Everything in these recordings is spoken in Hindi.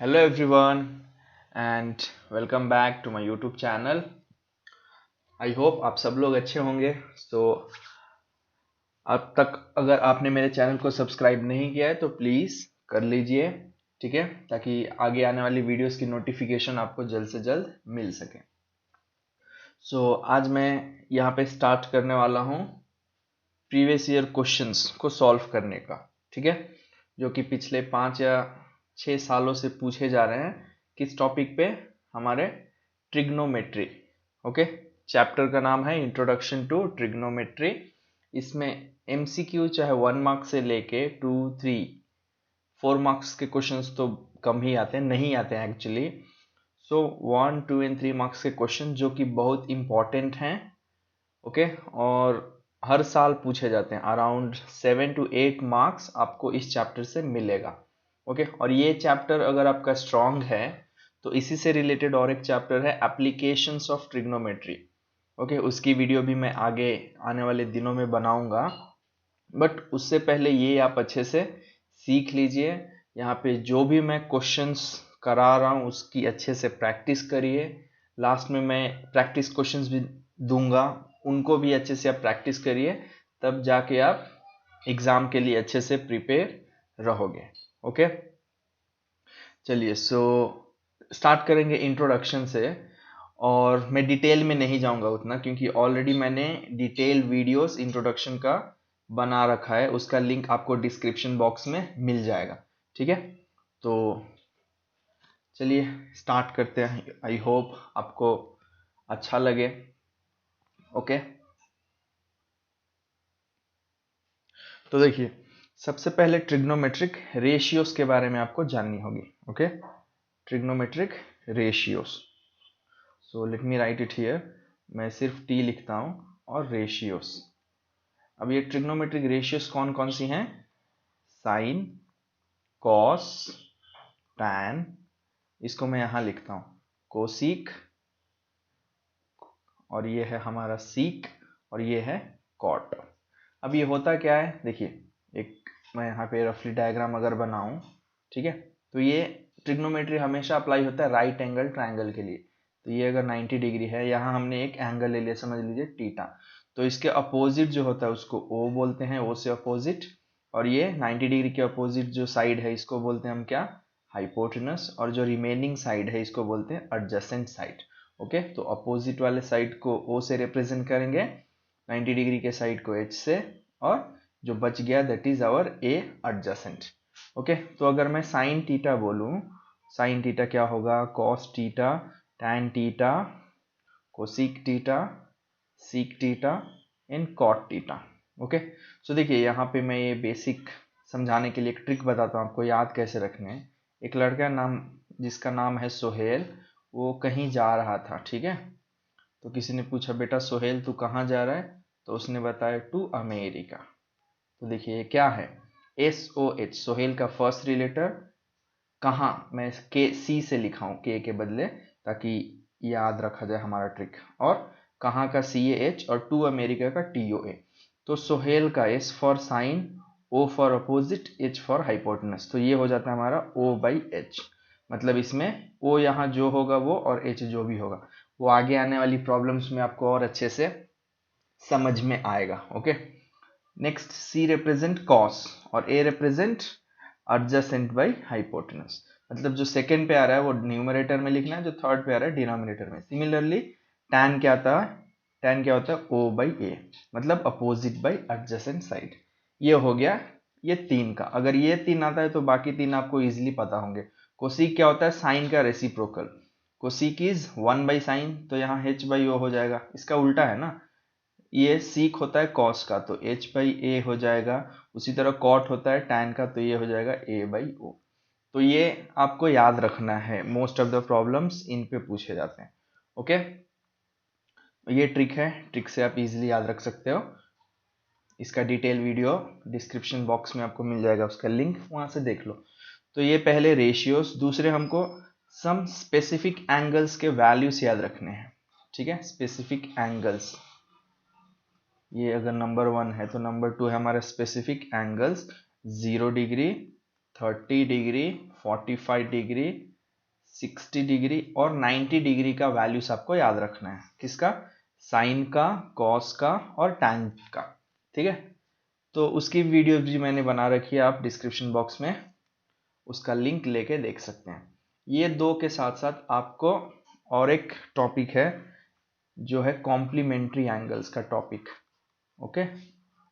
Hello everyone and welcome back to my YouTube channel. I hope आप सब लोग अच्छे होंगे। अब तक अगर आपने मेरे चैनल को सब्सक्राइब नहीं किया है तो प्लीज़ कर लीजिए, ठीक है, ताकि आगे आने वाली वीडियोस की नोटिफिकेशन आपको जल्द से जल्द मिल सके। आज मैं यहाँ पे स्टार्ट करने वाला हूँ प्रीवियस ईयर क्वेश्चंस को सॉल्व करने का, ठीक है, जो कि पिछले 5 या 6 सालों से पूछे जा रहे हैं। किस टॉपिक पे? हमारे ट्रिग्नोमेट्री। ओके, चैप्टर का नाम है इंट्रोडक्शन टू ट्रिग्नोमेट्री। इसमें एमसीक्यू चाहे 1 मार्क्स से लेके 2, 3, 4 मार्क्स के क्वेश्चंस तो कम ही आते हैं, नहीं आते हैं एक्चुअली। 1, 2 एंड 3 मार्क्स के क्वेश्चन जो कि बहुत इंपॉर्टेंट हैं, ओके, और हर साल पूछे जाते हैं। अराउंड 7 to 8 मार्क्स आपको इस चैप्टर से मिलेगा, ओके। और ये चैप्टर अगर आपका स्ट्रांग है तो इसी से रिलेटेड और एक चैप्टर है एप्लीकेशंस ऑफ ट्रिग्नोमेट्री, ओके। उसकी वीडियो भी मैं आगे आने वाले दिनों में बनाऊंगा, बट उससे पहले ये आप अच्छे से सीख लीजिए। यहाँ पे जो भी मैं क्वेश्चंस करा रहा हूँ उसकी अच्छे से प्रैक्टिस करिए। लास्ट में मैं प्रैक्टिस क्वेश्चंस भी दूंगा, उनको भी अच्छे से आप प्रैक्टिस करिए, तब जाके आप एग्ज़ाम के लिए अच्छे से प्रिपेयर रहोगे, ओके। चलिए, स्टार्ट करेंगे इंट्रोडक्शन से। और मैं डिटेल में नहीं जाऊंगा उतना, क्योंकि ऑलरेडी मैंने डिटेल वीडियोस इंट्रोडक्शन का बना रखा है, उसका लिंक आपको डिस्क्रिप्शन बॉक्स में मिल जाएगा, ठीक है। तो चलिए स्टार्ट करते हैं। आई होप आपको अच्छा लगे, ओके। तो देखिए, सबसे पहले ट्रिग्नोमेट्रिक रेशियोज के बारे में आपको जाननी होगी, okay. Trigonometric ratios, so let me right it here. मैं सिर्फ टी लिखता हूँ और रेशियोज। अब ये ट्रिग्नोमेट्रिक रेशियोज कौन कौन सी हैं? साइन, कॉस, टैन, इसको मैं यहाँ लिखता हूँ कोसीक, और ये है हमारा सीक, और ये है कॉट। अब ये होता क्या है, देखिए, एक मैं यहाँ पे रफली डायग्राम अगर बनाऊं, ठीक है, तो ये ट्रिग्नोमेट्री हमेशा अप्लाई होता है राइट एंगल ट्रायंगल के लिए। तो ये अगर 90 डिग्री है, यहाँ हमने एक एंगल ले लिया, समझ लीजिए थीटा। तो इसके अपोजिट जो होता है उसको ओ बोलते हैं, ओ से अपोजिट। और ये 90 डिग्री के अपोजिट जो साइड है इसको बोलते हैं हम क्या? हाइपोटेनस। और जो रिमेनिंग साइड है इसको बोलते हैं एडजेसेंट साइड, ओके। तो अपोजिट वाले साइड को ओ से रिप्रेजेंट करेंगे, 90 डिग्री के साइड को एच से, और जो बच गया that is our a adjacent, okay. तो अगर मैं साइन थीटा बोलूं, साइन थीटा क्या होगा? Cos theta, tan theta, cosec theta, sec theta and cot theta, okay. So देखिए, यहाँ पे मैं ये बेसिक समझाने के लिए एक ट्रिक बताता हूँ आपको याद कैसे रखने हैं। एक लड़का नाम जिसका नाम है सोहेल, वो कहीं जा रहा था, ठीक है। तो किसी ने पूछा, बेटा सोहेल तू कहाँ जा रहा है? तो उसने बताया टू अमेरिका। तो देखिए ये क्या है? एस ओ एच, सोहेल का फर्स्ट थ्री लेटर। कहाँ? मैं के सी से लिखा हूँ के बदले, ताकि याद रखा जाए हमारा ट्रिक। और कहाँ का सी ए एच, और टू अमेरिका का टी ओ ए। तो सोहेल का S for sine, O for opposite, H for hypotenuse. तो ये हो जाता है हमारा ओ बाई एच। मतलब इसमें ओ यहाँ जो होगा वो, और एच जो भी होगा वो आगे आने वाली प्रॉब्लम्स में आपको और अच्छे से समझ में आएगा, ओके। नेक्स्ट, सी रिप्रेजेंट कॉस और A represent adjacent by hypotenuse. मतलब जो सेकंड पे आ रहा है वो न्यूमरेटर में लिखना है, जो थर्ड पे आ रहा है डिनोमिनेटर में। सिमिलरली टैन क्या आता है? टैन क्या होता है? ओ बाई ए, मतलब अपोजिट बाई एडजेसेंट साइड। ये हो गया ये तीन का। अगर ये तीन आता है तो बाकी तीन आपको इजीली पता होंगे। कोसिक क्या होता है? साइन का रेसिप्रोकल। कोसिक इज 1/साइन, तो यहाँ h बाई ओ हो जाएगा। इसका उल्टा है ना, ये सीक होता है कॉस का, तो h बाई ए हो जाएगा। उसी तरह कॉट होता है टैन का, तो ये हो जाएगा a बाई ओ। तो ये आपको याद रखना है, most of the problems in पे पूछे जाते हैं, ओके। ये ट्रिक है, ट्रिक से आप इजीली याद रख सकते हो। इसका डिटेल वीडियो डिस्क्रिप्शन बॉक्स में आपको मिल जाएगा, उसका लिंक वहां से देख लो। तो ये पहले रेशियोज। दूसरे हमको सम स्पेसिफिक एंगल्स के वैल्यूज याद रखने हैं, ठीक है। स्पेसिफिक एंगल्स, ये अगर नंबर 1 है तो नंबर 2 है हमारे specific angles. 0 degree, 30 degree, 45 degree, 60 degree और 90 डिग्री का वैल्यूज आपको याद रखना है। किसका? साइन का, कॉस का और टैन का। ठीक है, तो उसकी वीडियो भी मैंने बना रखी है, आप डिस्क्रिप्शन बॉक्स में उसका लिंक लेके देख सकते हैं। ये दो के साथ साथ आपको और एक टॉपिक है जो है कॉम्प्लीमेंट्री एंगल्स का टॉपिक। ओके,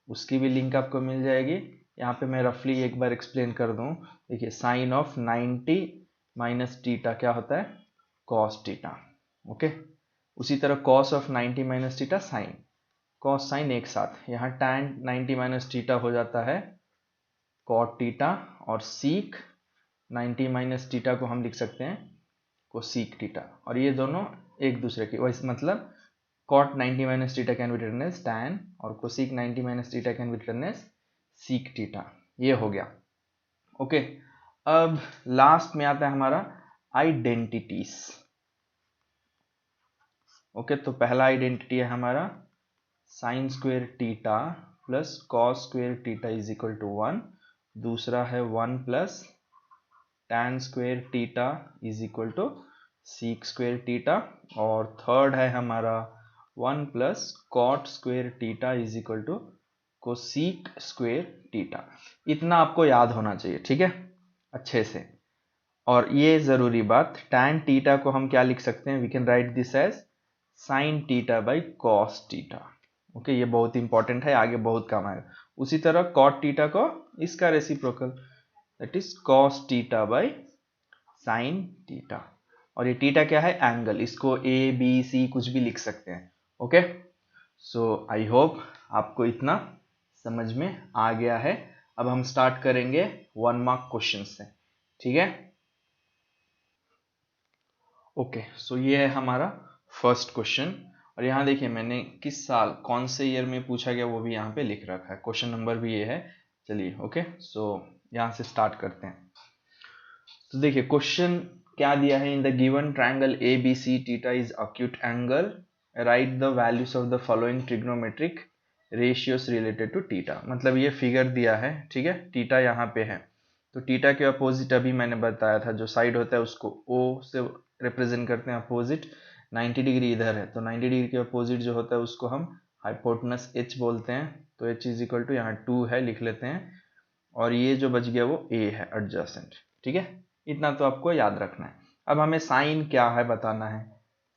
उसकी भी लिंक आपको मिल जाएगी। यहाँ पे मैं रफली एक बार एक्सप्लेन कर दूं। देखिए, साइन ऑफ 90 माइनस टीटा क्या होता है? Cos theta. ओके, उसी तरह cos of 90 minus theta sine, cos sine एक साथ। यहाँ tan 90 माइनस टीटा हो जाता है कॉट टीटा, और सीक 90 माइनस टीटा को हम लिख सकते हैं कोसीक टीटा। और ये दोनों एक दूसरे की वैसे, मतलब cot 90 minus theta can be written as tan और cosec 90 minus theta can be written as sec theta. ये हो गया। ओके, अब लास्ट में आता है हमारा आइडेंटिटीज। ओके, तो पहला आइडेंटिटी है हमारा sine square theta plus cos square theta is equal to 1। दूसरा है 1 plus tan square theta is equal to sec square theta. और थर्ड है हमारा 1 plus cot square theta is equal to cosec square theta. इतना आपको याद होना चाहिए, ठीक है, अच्छे से। और ये जरूरी बात, टैन टीटा को हम क्या लिख सकते हैं? We can write this as sine theta by cos theta. Okay, ये बहुत इंपॉर्टेंट है, आगे बहुत काम आएगा। उसी तरह कॉट टीटा को इसका reciprocal, that is cos theta by sine theta. और ये टीटा क्या है? एंगल। इसको ए बी सी कुछ भी लिख सकते हैं। ओके, सो आई होप आपको इतना समझ में आ गया है। अब हम स्टार्ट करेंगे 1 मार्क क्वेश्चन से, ठीक है। ओके, सो ये है हमारा फर्स्ट क्वेश्चन। और यहाँ देखिए, मैंने किस साल कौन से ईयर में पूछा गया वो भी यहाँ पे लिख रखा है, क्वेश्चन नंबर भी ये है। चलिए, ओके, सो यहाँ से स्टार्ट करते हैं। तो देखिए, क्वेश्चन क्या दिया है? In the given triangle A B C theta is acute angle, right the values of the following trigonometric ratios related to theta. मतलब ये फिगर दिया है, ठीक है, टीटा यहाँ पे है, तो टीटा के अपोजिट अभी मैंने बताया था, जो साइड होता है उसको ओ से रिप्रेजेंट करते हैं अपोजिट। 90 डिग्री इधर है, तो 90 डिग्री के अपोजिट जो होता है उसको हम हाइपोटेनस एच बोलते हैं। तो एच इज इक्वल टू यहाँ 2 है, लिख लेते हैं। और ये जो बच गया वो ए है, एडजेसेंट। ठीक है, इतना तो आपको याद रखना है। अब हमें साइन क्या है बताना है।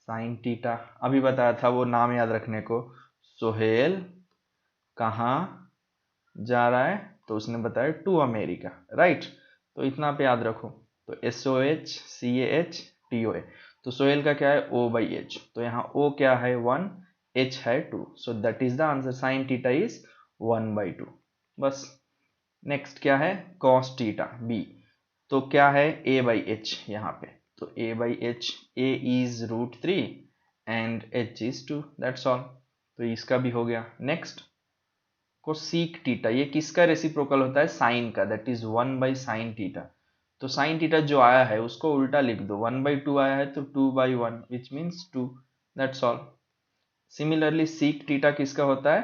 साइन टीटा अभी बताया था, वो नाम याद रखने को। सोहेल कहाँ जा रहा है? तो उसने बताया टू अमेरिका, राइट। तो इतना पे याद रखो। तो SOHCAH TOA, तो सोहेल का क्या है? O by H. तो यहाँ O क्या है? 1, H है 2, so that is the answer. Sine theta is 1/2। बस। नेक्स्ट क्या है? कॉस टीटा B, तो क्या है? A बाई एच यहाँ पे। तो A by H, A is √3 and H is 2, that's all. तो इसका भी हो गया। नेक्स्ट कोसीक टीटा, ये किसका रेसिप्रोकल होता है? साइन का, that is 1 by sine theta. तो साइन टीटा जो आया है उसको उल्टा लिख दो, 1/2 आया है तो 2/1 which means 2, that's all. Similarly seek theta किसका होता है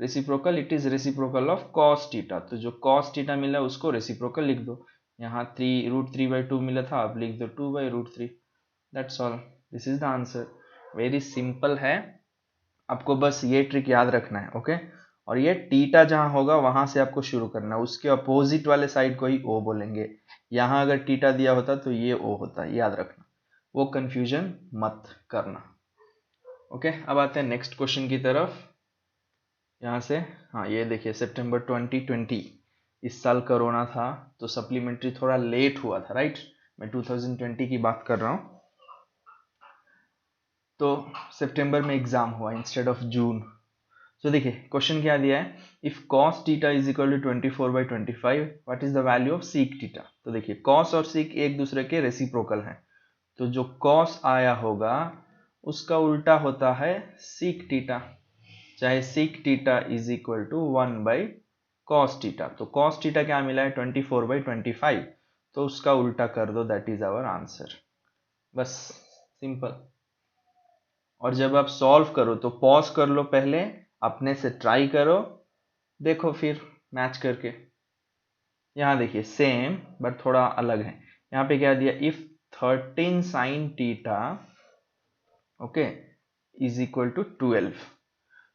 reciprocal? It is reciprocal of cos theta. तो जो कॉस टीटा मिला उसको रेसिप्रोकल लिख दो। यहाँ √3/2 मिला था, आप लिख दो 2/√3, that's all. This is the answer. Very simple है, आपको बस ये ट्रिक याद रखना है। ओके, और ये टीटा जहां होगा वहां से आपको शुरू करना है, उसके अपोजिट वाले साइड को ही ओ बोलेंगे। यहां अगर टीटा दिया होता तो ये ओ होता, याद रखना, वो कंफ्यूजन मत करना। ओके, अब आते हैं नेक्स्ट क्वेश्चन की तरफ। यहाँ से, हाँ, ये देखिए, सितंबर 2020, इस साल कोरोना था तो सप्लीमेंट्री थोड़ा लेट हुआ था, राइट। मैं 2020 की बात कर रहा हूँ। तो सितंबर में एग्जाम हुआ इंस्टेड ऑफ जून। तो देखिए, क्वेश्चन क्या दिया है? If cos theta is equal to 24/25, what is the value of sec theta. तो देखिए, cos और सीक एक दूसरे के रेसिप्रोकल हैं, तो जो cos आया होगा उसका उल्टा होता है सीक थीटा, चाहे sec theta is equal to 1/cos theta. तो cos थीटा क्या मिला है? 24/25, तो उसका उल्टा कर दो, दैट इज आवर आंसर। बस, सिंपल। और जब आप सॉल्व करो तो पॉज कर लो, पहले अपने से ट्राई करो, देखो फिर मैच करके। यहाँ देखिए, सेम बट थोड़ा अलग है। यहाँ पे क्या दिया? If 13 sin theta, okay, is equal to 12.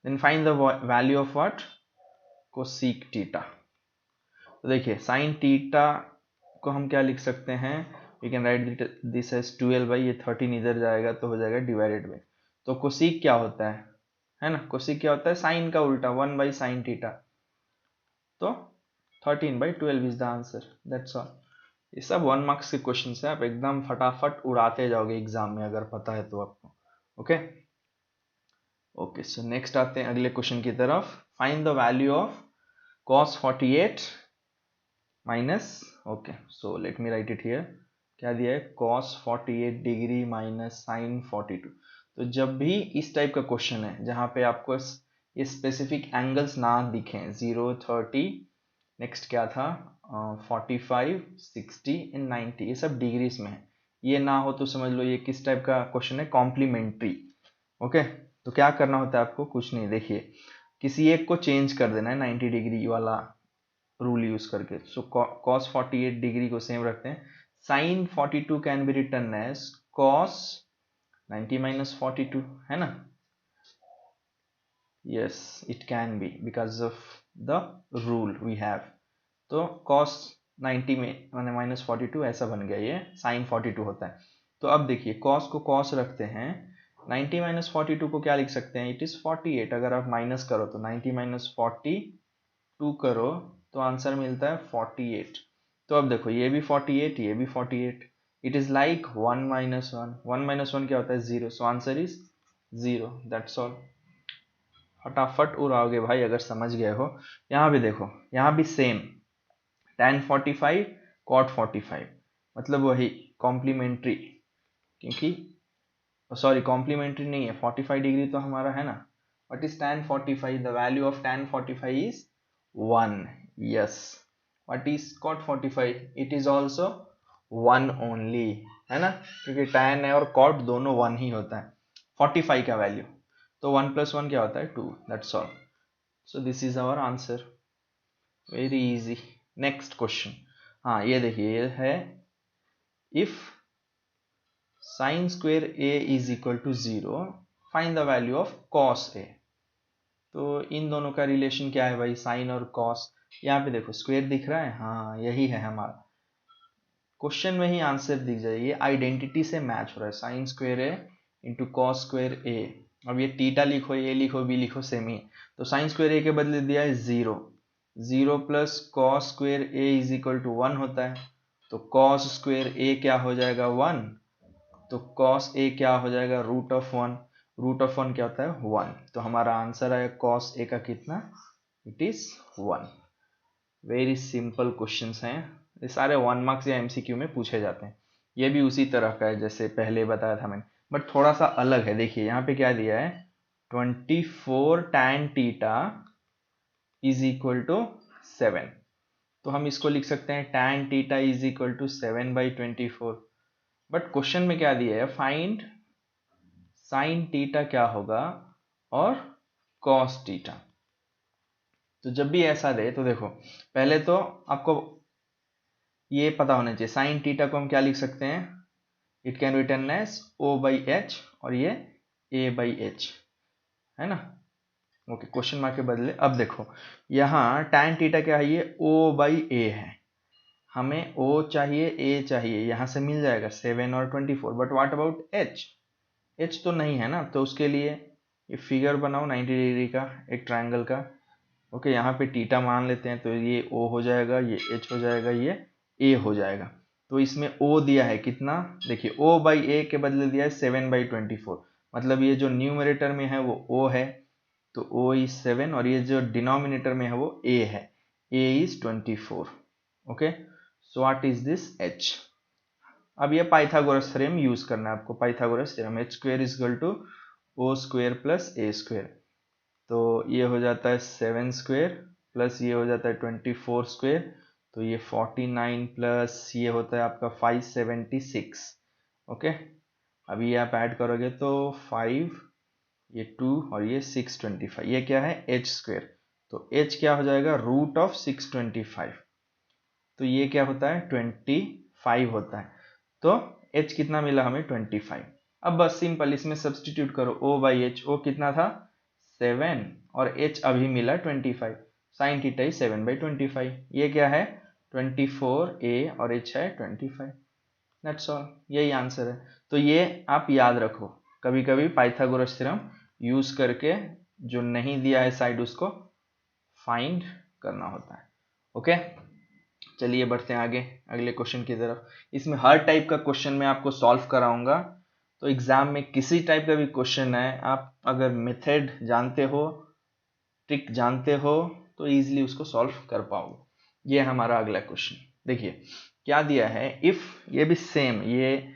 Then find the value of what? Cosec theta. तो देखिए sin theta को हम क्या लिख सकते हैं, we can write this as 12 by, ये 13 इधर जाएगा तो हो जाएगा डिवाइडेड बाई, तो कोसिक क्या होता है ना, कोसिक क्या होता है, साइन का उल्टा 1 by sin theta, तो 13 by 12 is the answer, that's all. ये सब 1 मार्क्स के क्वेश्चन है, आप एकदम फटाफट उड़ाते जाओगे एग्जाम में अगर पता है तो आपको। ओके ओके, सो नेक्स्ट आते हैं अगले क्वेश्चन की तरफ। Find the value of cos 48 minus, okay so let me right it here, क्या दिया है, cos 48 डिग्री माइनस sin 42। तो जब भी इस टाइप का क्वेश्चन है जहाँ पे आपको ये स्पेसिफिक एंगल्स ना दिखें, 0, 30, नेक्स्ट क्या था 45, 60 एंड 90, ये सब डिग्रीज में है, ये ना हो तो समझ लो ये किस टाइप का क्वेश्चन है, कॉम्प्लीमेंट्री। ओके, तो क्या करना होता है आपको, कुछ नहीं, देखिए किसी एक को चेंज कर देना है 90 डिग्री वाला रूल यूज करके। सो cos 48 डिग्री को सेम रखते हैं, sin 42 can be written as cos 90 minus 42, है ना, yes it can be because of the rule we have। तो cos 90 में माइनस 42 ऐसा बन गया, ये sin 42 होता है। तो अब देखिए cos को cos रखते हैं, 90 माइनस 42 को क्या लिख सकते हैं, इट इज 48, अगर आप माइनस करो तो 90 माइनस 42 करो तो आंसर मिलता है 48। तो अब देखो ये भी 48, ये भी 48, it is like 1 minus 1, 1 minus 1 क्या होता है, 0, so answer is 0, that's all. फटाफट उड़ाओगे भाई अगर समझ गए हो। यहाँ भी देखो, यहाँ भी सेम tan 45 cot 45, मतलब वही कॉम्प्लीमेंट्री, क्योंकि सॉरी कॉम्प्लीमेंट्री नहीं है, 45 डिग्री तो हमारा है ना, what is tan 45, the value of tan 45 is 1, yes. What is cot 45, it is also 1 only, है ना, क्योंकि tan है और cot दोनों 1 ही होता है 45 का वैल्यू, तो 1 + 1 क्या होता है 2, that's all. So this is our answer, very easy. Next question, हाँ ये देखिए, ये है if sin square a is equal to 0 find the value of cos a। तो इन दोनों का रिलेशन क्या है भाई, sin और cos, यहाँ पे देखो स्क्वेयर दिख रहा है, हाँ यही है हमारा, क्वेश्चन में ही आंसर दिख जाए, ये आइडेंटिटी से मैच हो रहा है, sin square a into cos square a। अब ये थीटा लिखो, ए लिखो, बी लिखो, सेम ही, तो sin स्क्वेयर a के बदले दिया है 0, 0 plus cos square a is equal to 1 होता है, तो कॉस स्क्वेयर a क्या हो जाएगा 1, तो cos a क्या हो जाएगा √1, √1 क्या होता है 1, तो हमारा आंसर आया cos a का कितना, it is 1। Very simple questions हैं, ये सारे 1 मार्क्स या एमसीक्यू में पूछे जाते हैं, ये भी उसी तरह का है जैसे पहले बताया था मैंने, बट थोड़ा सा अलग है। देखिए यहाँ पे क्या दिया है, 24 tan theta is equal to 7, तो हम इसको लिख सकते हैं tan theta is equal to 7/24, but question में क्या दिया है, फाइंड sin थीटा क्या होगा और cos थीटा। तो जब भी ऐसा दे तो देखो पहले तो आपको ये पता होना चाहिए, sin थीटा को हम क्या लिख सकते हैं, it can return as O/H और ये A/H, है ना, ओके, क्वेश्चन मार्क के बदले। अब देखो यहाँ tan थीटा क्या है, ये O/A है, हमें O चाहिए, A चाहिए, यहाँ से मिल जाएगा 7 और 24, बट व्हाट अबाउट H तो नहीं है ना, तो उसके लिए ये फिगर बनाओ 90 डिग्री का एक ट्रायंगल का, ओके, यहाँ पे थीटा मान लेते हैं, तो ये O हो जाएगा, ये H हो जाएगा, ये A हो जाएगा, तो इसमें O दिया है कितना, देखिए O/A के बदले दिया है 7/24, मतलब ये जो न्यूमरेटर में है वो O है, तो O इज 7, और ये जो डिनोमिनेटर में है वो A है, A is 24, okay, so what is this H। अब ये पाइथागोरस थ्योरम यूज करना है आपको, Pythagoras theorem, h² is equal to O² plus A², तो ये हो जाता है 7² प्लस ये हो जाता है 24², तो ये 49 प्लस ये होता है आपका 576, ओके। अभी आप ऐड करोगे तो 5, ये 2 और ये 625, ये क्या है h², तो h क्या हो जाएगा √625, तो ये क्या होता है 25 होता है, तो h कितना मिला हमें 25। अब बस सिंपल इसमें सब्सटीट्यूट करो, o बाई एच, o कितना था 7 और h अभी मिला 25, साइन थीटा इज 7/25। ये क्या है 24a और h है 25। दैट्स ऑल, यही आंसर है। तो ये आप याद रखो, कभी कभी पाइथागोरस थ्योरम यूज करके जो नहीं दिया है साइड उसको फाइंड करना होता है। ओके, चलिए बढ़ते हैं आगे अगले क्वेश्चन की तरफ। इसमें हर टाइप का क्वेश्चन मैं आपको सॉल्व कराऊंगा, तो एग्जाम में किसी टाइप का भी क्वेश्चन है, आप अगर मेथड जानते हो, ट्रिक जानते हो, तो इजीली उसको सॉल्व कर पाओगे। ये हमारा अगला क्वेश्चन देखिए क्या दिया है। इफ, ये भी सेम, ये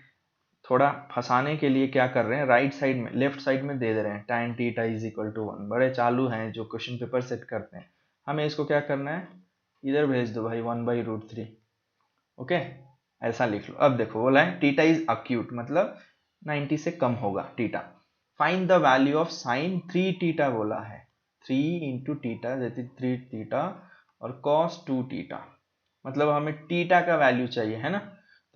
थोड़ा फंसाने के लिए क्या कर रहे हैं, राइट साइड में, लेफ्ट साइड में दे रहे हैं tan theta is equal to 1। बड़े चालू हैं जो क्वेश्चन पेपर सेट करते हैं। हमें इसको क्या करना है, इधर भेज दो भाई 1/√3। ओके, ऐसा लिख लो। अब देखो बोला है थीटा इज अक्यूट, मतलब 90 से कम होगा theta. Find the value of sine 3 theta बोला है, 3 into theta that is 3 theta और कॉस 2 थीटा, मतलब हमें थीटा का वैल्यू चाहिए है ना।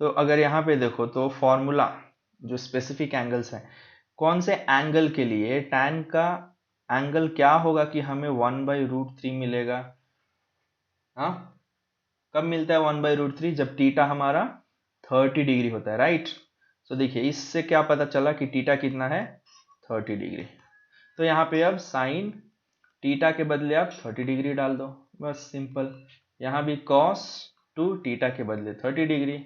तो अगर यहाँ पे देखो तो फॉर्मूला जो स्पेसिफिक एंगल्स है, कौन से एंगल के लिए tan का एंगल क्या होगा कि हमें 1/√3 मिलेगा। हाँ, कब मिलता है 1/√3, जब थीटा हमारा 30 डिग्री होता है, राइट। तो देखिए इससे क्या पता चला कि थीटा कितना है 30 डिग्री। तो यहाँ पे अब साइन थीटा के बदले आप 30 डिग्री डाल दो, बस सिंपल। यहाँ भी कॉस 2 थीटा के बदले 30 डिग्री,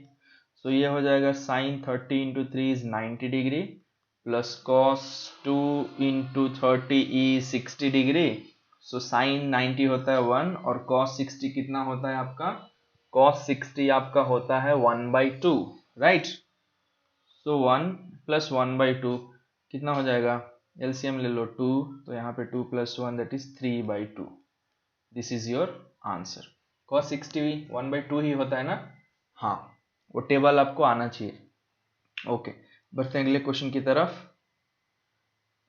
तो ये हो जाएगा sine 30 into 3 is 90 degree plus cos 2 into 30 is 60 degree. So sine 90 होता है 1 और कॉस 60 कितना होता है आपका, cos 60 आपका होता है 1/2, राइट। सो 1 प्लस 1/2 कितना हो जाएगा, एलसीएम ले लो 2, तो यहाँ पे 2 plus 1 that is 3/2। This is your answer. cos 60 1/2 ही होता है ना, हाँ, वो टेबल आपको आना चाहिए। ओके, बढ़ते हैं अगले क्वेश्चन की तरफ।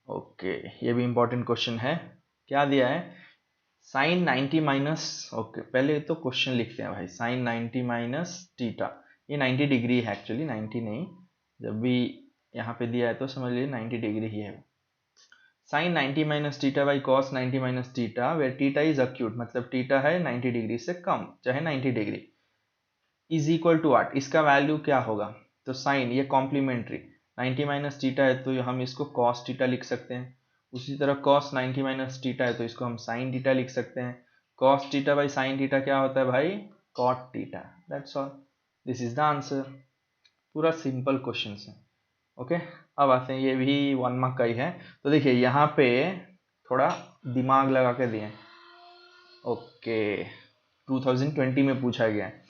ओके, ये भी इंपॉर्टेंट क्वेश्चन है। क्या दिया है, साइन 90 माइनस, ओके पहले तो क्वेश्चन लिखते हैं भाई, साइन 90 माइनस थीटा, ये 90 डिग्री है एक्चुअली, 90 नहीं, जब भी यहाँ पे दिया है तो समझ लीजिए 90 डिग्री ही है। Sine 90 minus theta by cos 90 minus theta where theta is acute, मतलब थीटा है 90 डिग्री से कम चाहे 90 डिग्री, इज इक्वल टू 8, इसका वैल्यू क्या होगा। तो साइन ये कॉम्प्लीमेंट्री, 90 माइनस थीटा है तो हम इसको कॉस थीटा लिख सकते हैं, उसी तरह कॉस 90 माइनस थीटा है तो इसको हम साइन थीटा लिख सकते हैं। Cos theta by sine theta क्या होता है भाई, cot theta. That's all, this is the answer. पूरा सिंपल क्वेश्चन है। ओके, अब आते हैं, ये भी 1 मार्क का ही है। तो देखिए यहाँ पे थोड़ा दिमाग लगा के दिए। ओके, 2020 में पूछा गया है।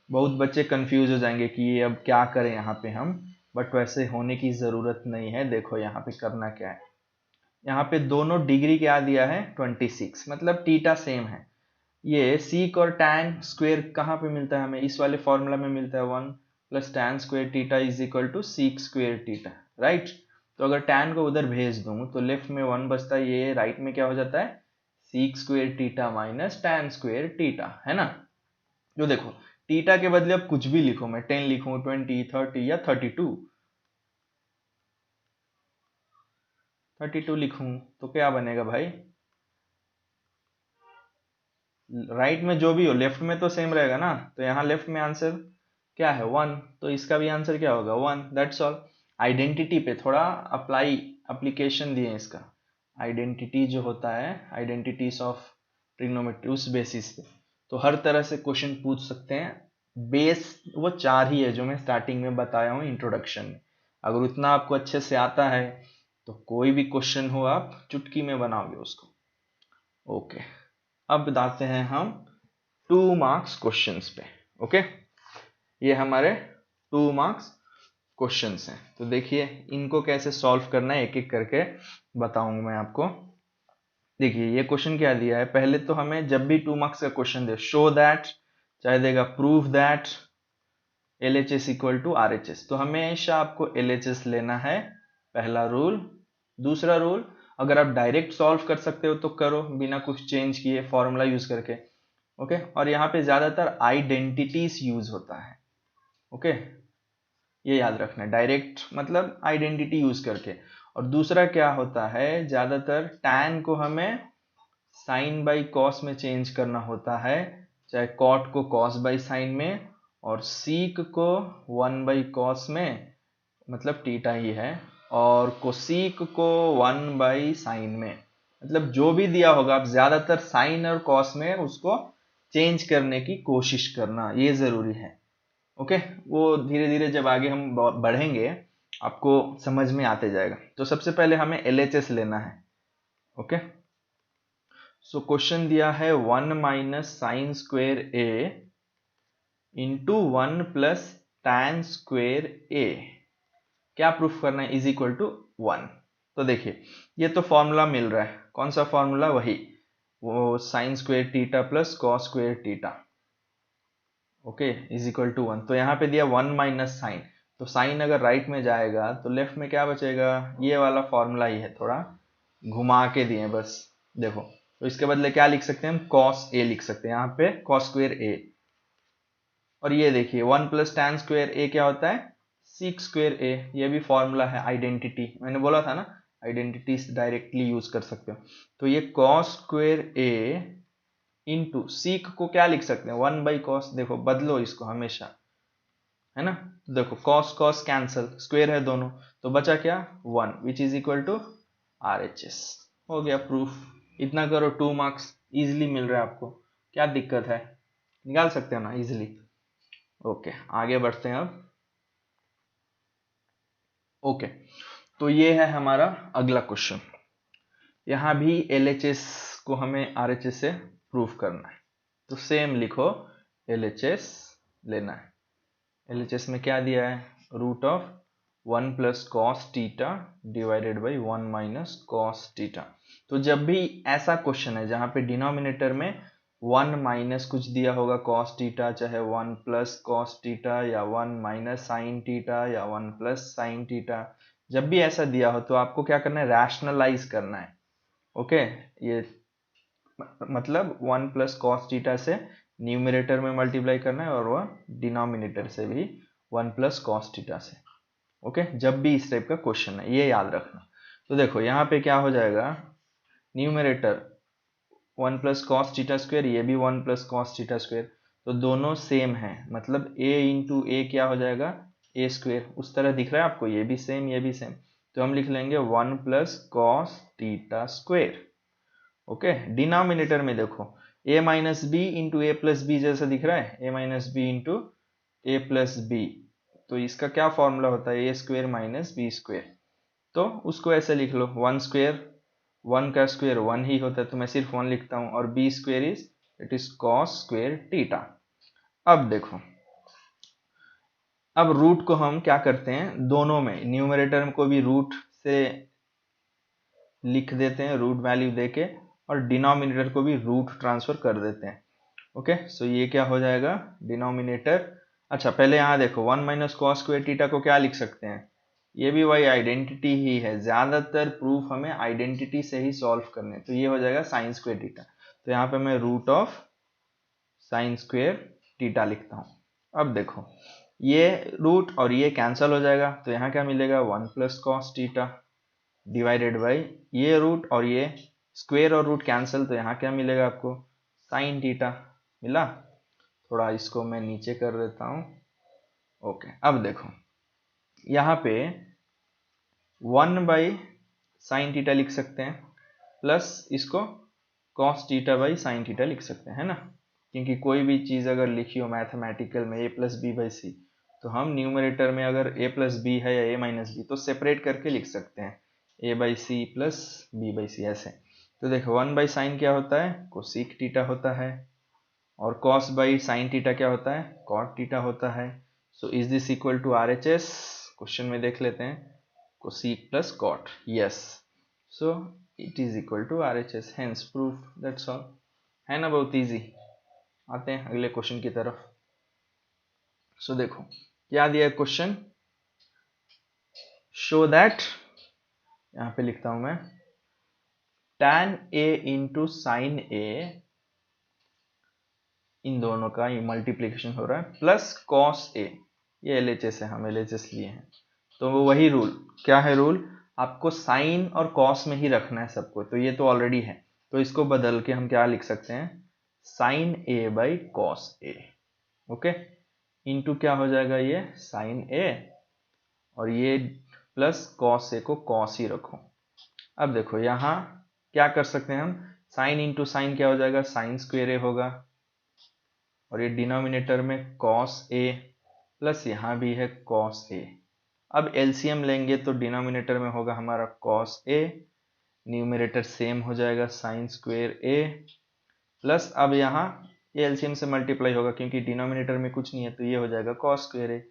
बहुत बच्चे कंफ्यूज हो जाएंगे कि ये अब क्या करें यहाँ पे हम, बट वैसे होने की ज़रूरत नहीं है। देखो यहाँ पे करना क्या है, यहाँ पे दोनों डिग्री क्या दिया है 26, मतलब थीटा सेम है। ये सीक और टैन स्क्वेयर कहाँ पे मिलता है हमें, इस वाले फॉर्मूला में मिलता है 1 plus tan square theta is equal to sec square theta, right. तो अगर टैन को उधर भेज दूँ तो लेफ्ट में 1 बचता है, ये राइट में क्या हो जाता है seek square theta minus tan square theta, है ना। जो देखो थीटा के बदले अब कुछ भी लिखो, मैं 10 लिखूं 20 30 या 32 लिखूं तो क्या बनेगा भाई, राइट में जो भी हो लेफ्ट में तो सेम रहेगा ना। तो यहाँ लेफ्ट में आंसर क्या है 1, तो इसका भी आंसर क्या होगा 1। That's all. आइडेंटिटी पे थोड़ा एप्लीकेशन दिए इसका, आइडेंटिटी जो होता है, आइडेंटिटीज ऑफ ट्रिग्नोमेट्री, उस बेसिस पे तो हर तरह से क्वेश्चन पूछ सकते हैं। बेस वो 4 ही है जो मैं स्टार्टिंग में बताया हूँ इंट्रोडक्शन में। अगर उतना आपको अच्छे से आता है तो कोई भी क्वेश्चन हो आप चुटकी में बनाओगे उसको। ओके, अब बताते हैं हम 2 मार्क्स क्वेश्चंस पे। ओके, ये हमारे 2 मार्क्स क्वेश्चंस हैं। तो देखिए इनको कैसे सॉल्व करना है एक एक करके बताऊंगा मैं आपको। देखिए ये क्वेश्चन क्या दिया है, पहले तो हमें जब भी 2 मार्क्स का क्वेश्चन दे, शो दैट, चाहे देगा prove that LHS equal to RHS, तो हमेशा आपको LHS लेना है, पहला रूल। दूसरा रूल, अगर आप डायरेक्ट सॉल्व कर सकते हो तो करो बिना कुछ चेंज किए फॉर्मूला यूज करके। ओके, और यहाँ पे ज्यादातर आइडेंटिटीज यूज होता है। ओके, ये याद रखना है, डायरेक्ट मतलब आइडेंटिटी यूज करके। और दूसरा क्या होता है, ज्यादातर टैन को हमें साइन बाई कॉस में चेंज करना होता है, चाहे कॉट को कॉस बाई साइन में, और सीक को 1/cos में, मतलब टीटा ही है, और कोसीक को 1/sin में। मतलब जो भी दिया होगा आप ज्यादातर साइन और कॉस में उसको चेंज करने की कोशिश करना, ये जरूरी है। ओके, वो धीरे धीरे जब आगे हम बढ़ेंगे आपको समझ में आते जाएगा। तो सबसे पहले हमें LHS लेना है। ओके, सो क्वेश्चन दिया है 1 माइनस साइन स्क्वेयर ए इंटू 1 प्लस टैन स्क्वेयर ए, क्या प्रूफ करना है, इज इक्वल टू 1। तो देखिए ये तो फॉर्मूला मिल रहा है, कौन सा फॉर्मूला, वही वो sine square theta plus cos square theta, okay, is equal to 1। तो यहाँ पे दिया 1 माइनस साइन, तो साइन अगर राइट में जाएगा तो लेफ्ट में क्या बचेगा, ये वाला फॉर्मूला ही है, थोड़ा घुमा के दिए बस। देखो, तो इसके बदले क्या लिख सकते हैं हम, कॉस ए लिख सकते हैं, यहाँ पे कॉस स्क्वेयर ए। और ये देखिए 1 प्लस टैन स्क्वेयर ए क्या होता है, सीक स्क्वेयर ए, ये भी फॉर्मूला है, आइडेंटिटी, मैंने बोला था ना आइडेंटिटीज डायरेक्टली यूज कर सकते हो। तो ये कॉस स्क्वेयर ए इंटू सीक को क्या लिख सकते हैं, 1/cos, देखो बदलो इसको हमेशा, है ना। तो देखो कॉस कॉस कैंसल, स्क्वेयर है दोनों, तो बचा क्या 1, which is equal to RHS। हो गया प्रूफ, इतना करो 2 मार्क्स इजिली मिल रहा है आपको, क्या दिक्कत है, निकाल सकते हो ना इजिली। ओके, आगे बढ़ते हैं अब। ओके, तो ये है हमारा अगला क्वेश्चन, यहाँ भी LHS को हमें RHS से प्रूफ करना है। तो सेम लिखो, LHS लेना है। LHS में क्या दिया है, root of 1 plus cos theta divided by 1 minus cos theta. तो जब भी ऐसा क्वेश्चन है जहां पे डिनोमिनेटर में 1 माइनस कुछ दिया होगा कॉस टीटा, चाहे 1 प्लस कॉस टीटा या 1 माइनस साइन टीटा या 1 प्लस साइन टीटा, जब भी ऐसा दिया हो तो आपको क्या करना है, रैशनलाइज करना है। ओके, ये मतलब 1 प्लस कॉस टीटा से न्यूमरेटर में मल्टीप्लाई करना है, और वह डिनोमिनेटर से भी 1 प्लस कॉस टीटा से। ओके, जब भी इस टाइप का क्वेश्चन है, ये याद रखना। तो देखो यहाँ पे क्या हो जाएगा, numerator 1 plus cos theta square, ये भी 1 प्लस कॉस टीटा स्क्वेयर, तो दोनों सेम है, मतलब a इंटू ए क्या हो जाएगा, ए स्क्वेयर, उस तरह दिख रहा है आपको, ये भी सेम ये भी सेम, तो हम लिख लेंगे 1 plus cos theta square. Okay, denominator में देखो a minus B into A plus B जैसा दिख रहा है, a minus B into A plus B, तो इसका क्या फॉर्मूला होता है, A square minus B square, तो उसको ऐसे लिख लो, 1 स्क्वेयर, 1 का स्क्वेयर 1 ही होता है, तो मैं सिर्फ 1 लिखता हूँ, और B square it is cos square theta. अब देखो, अब रूट को हम क्या करते हैं, दोनों में न्यूमरेटर को भी रूट से लिख देते हैं, रूट वैल्यू देके, और डिनोमिनेटर को भी रूट ट्रांसफर कर देते हैं। ओके, सो ये क्या हो जाएगा, डिनोमिनेटर, अच्छा पहले यहाँ देखो 1 माइनस कॉस स्क्वायर टीटा को क्या लिख सकते हैं, ये भी वही आइडेंटिटी ही है, ज्यादातर प्रूफ हमें आइडेंटिटी से ही सॉल्व करने, तो ये हो जाएगा साइन स्क्वायर टीटा, तो यहाँ पे मैं root of sine square theta लिखता हूँ। अब देखो ये रूट और ये कैंसिल हो जाएगा, तो यहाँ क्या मिलेगा, 1 plus cos theta divided by ये रूट और ये स्क्वायर और रूट कैंसिल, तो यहाँ क्या मिलेगा आपको, साइन टीटा मिला। थोड़ा इसको मैं नीचे कर देता हूँ। ओके, अब देखो यहाँ पे 1 बाई साइन टीटा लिख सकते हैं, प्लस इसको cos theta by sine theta लिख सकते हैं, है ना, क्योंकि कोई भी चीज़ अगर लिखी हो मैथमेटिकल में a प्लस बी बाई सी, तो हम न्यूमरेटर में अगर a प्लस बी है या a माइनस बी, तो सेपरेट करके लिख सकते हैं, a by C plus B by C ऐसे। तो देखो 1 बाई साइन क्या होता है, कोसिक टीटा होता है, और कॉस बाई साइन टीटा क्या होता है, कॉट टीटा होता है। So is this equal to RHS, question में देख लेते हैं, cosec plus cot, yes, so it is equal to RHS, hence proof, that's all, है ना, बहुत इजी। आते हैं अगले क्वेश्चन की तरफ। सो देखो क्या दिया क्वेश्चन, शो दैट, यहां पे लिखता हूं मैं, tan a into sine a, इन दोनों का ये मल्टीप्लीकेशन हो रहा है, प्लस कॉस a, ये LHS है, हम LHS लिए हैं। तो वो वही रूल, क्या है रूल, आपको साइन और कॉस में ही रखना है सबको। तो ये तो ऑलरेडी है, तो इसको बदल के हम क्या लिख सकते हैं, sine A by cos A. Okay, into क्या हो जाएगा ये साइन ए, और ये प्लस कॉस ए को कॉस ही रखो। अब देखो यहाँ क्या कर सकते हैं हम, साइन इंटू साइन क्या हो जाएगा, साइन स्क्वेयर ए होगा, और ये डिनोमिनेटर में कॉस ए प्लस यहाँ भी है कॉस ए। अब एलसीएम लेंगे तो डिनोमिनेटर में होगा हमारा कॉस ए, न्यूमरेटर सेम हो जाएगा साइन स्क्वेयर ए, प्लस अब यहाँ ये एलसीएम से मल्टीप्लाई होगा क्योंकि डिनोमिनेटर में कुछ नहीं है, तो ये हो जाएगा कॉस स्क्वेयर ए।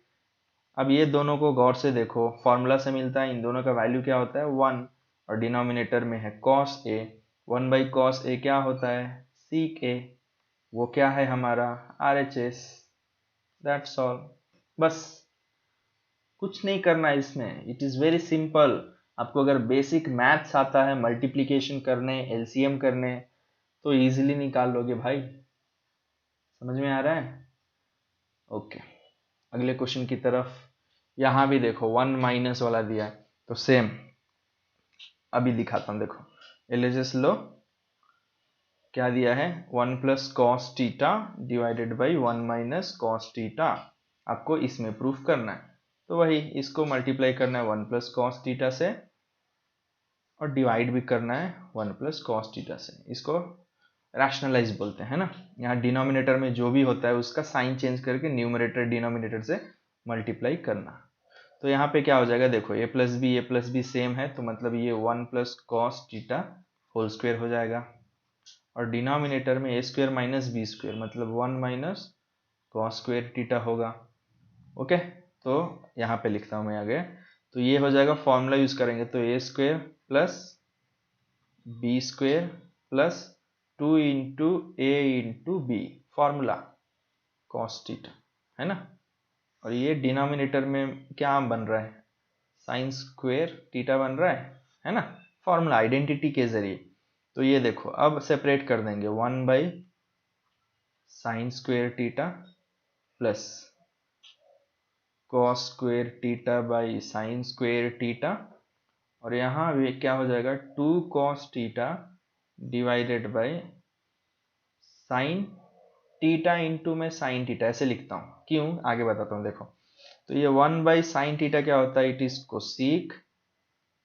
अब ये दोनों को गौर से देखो, फॉर्मूला से मिलता है, इन दोनों का वैल्यू क्या होता है 1, और डिनोमिनेटर में है कॉस ए, 1 बाई कॉस ए क्या होता है सीक ए, वो क्या है हमारा RHS। दैट्स ऑल, बस कुछ नहीं करना है इसमें, इट इज़ वेरी सिंपल। आपको अगर बेसिक मैथ्स आता है, मल्टीप्लिकेशन करने, एलसीएम करने, तो इजीली निकाल लोगे भाई। समझ में आ रहा है? ओके, अगले क्वेश्चन की तरफ। यहाँ भी देखो 1 माइनस वाला दिया है, तो सेम अभी दिखाता हूँ। देखो LHS लो, क्या दिया है 1 plus cos theta divided by 1 minus cos theta, आपको इसमें प्रूफ करना है। तो वही इसको मल्टीप्लाई करना है 1 प्लस कॉस टीटा से, और डिवाइड भी करना है 1 प्लस कॉस टीटा से। इसको रैशनलाइज बोलते हैं ना। यहाँ डिनोमिनेटर में जो भी होता है उसका साइन चेंज करके न्यूमरेटर डिनोमिनेटर से मल्टीप्लाई करना। तो यहाँ पे क्या हो जाएगा, देखो ए प्लस बी सेम है, तो मतलब ये 1 plus cos theta whole square हो जाएगा, और डिनोमिनेटर में A square minus B square मतलब 1 माइनस कॉस स्क्वेयर टीटा होगा। ओके, तो यहाँ पे लिखता हूँ मैं आगे, तो ये हो जाएगा, फॉर्मूला यूज करेंगे तो A square plus B square plus 2 into A into B, formula cos theta है ना। और ये डिनोमिनेटर में क्या बन रहा है, साइन स्क्वेयर टीटा बन रहा है ना, फॉर्मूला आइडेंटिटी के जरिए। तो ये देखो अब सेपरेट कर देंगे, 1 by sine square theta plus cos square theta by sine square theta, और यहाँ भी क्या हो जाएगा 2 cos theta divided by sine theta into में साइन टीटा, ऐसे लिखता हूँ, क्यों आगे बताता हूँ। देखो तो ये 1 बाई साइन टीटा क्या होता है, इट इज कोसीक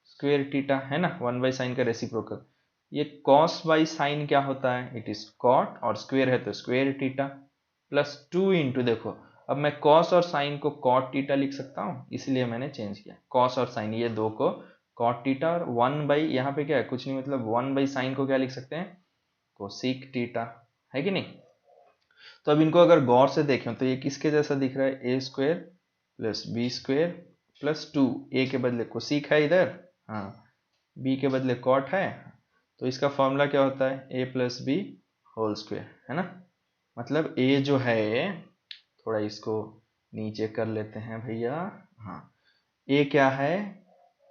स्क्वेयर टीटा है ना, 1 बाई साइन का रेसिप्रोकल। ये कॉस बाई साइन क्या होता है, इट इज कॉट, और स्क्वेयर है तो स्क्वेयर टीटा, प्लस 2 इंटू, देखो अब मैं कॉस और साइन को कॉट टीटा लिख सकता हूँ, इसलिए मैंने चेंज किया कॉस और साइन, ये दो को कॉट टीटा, और 1 बाई यहाँ पे क्या है कुछ नहीं, मतलब 1 बाई साइन को क्या लिख सकते हैं कोसिक टीटा, है कि नहीं। तो अब इनको अगर गौर से देखें तो ये किसके जैसा दिख रहा है, A square plus B square plus 2, A के बदले कोसिक है इधर, हाँ बी के बदले कॉट है, तो इसका फॉर्मूला क्या होता है ए प्लस बी होल स्क्वेयर है ना। मतलब ए जो है, थोड़ा इसको नीचे कर लेते हैं भैया, हाँ ए क्या है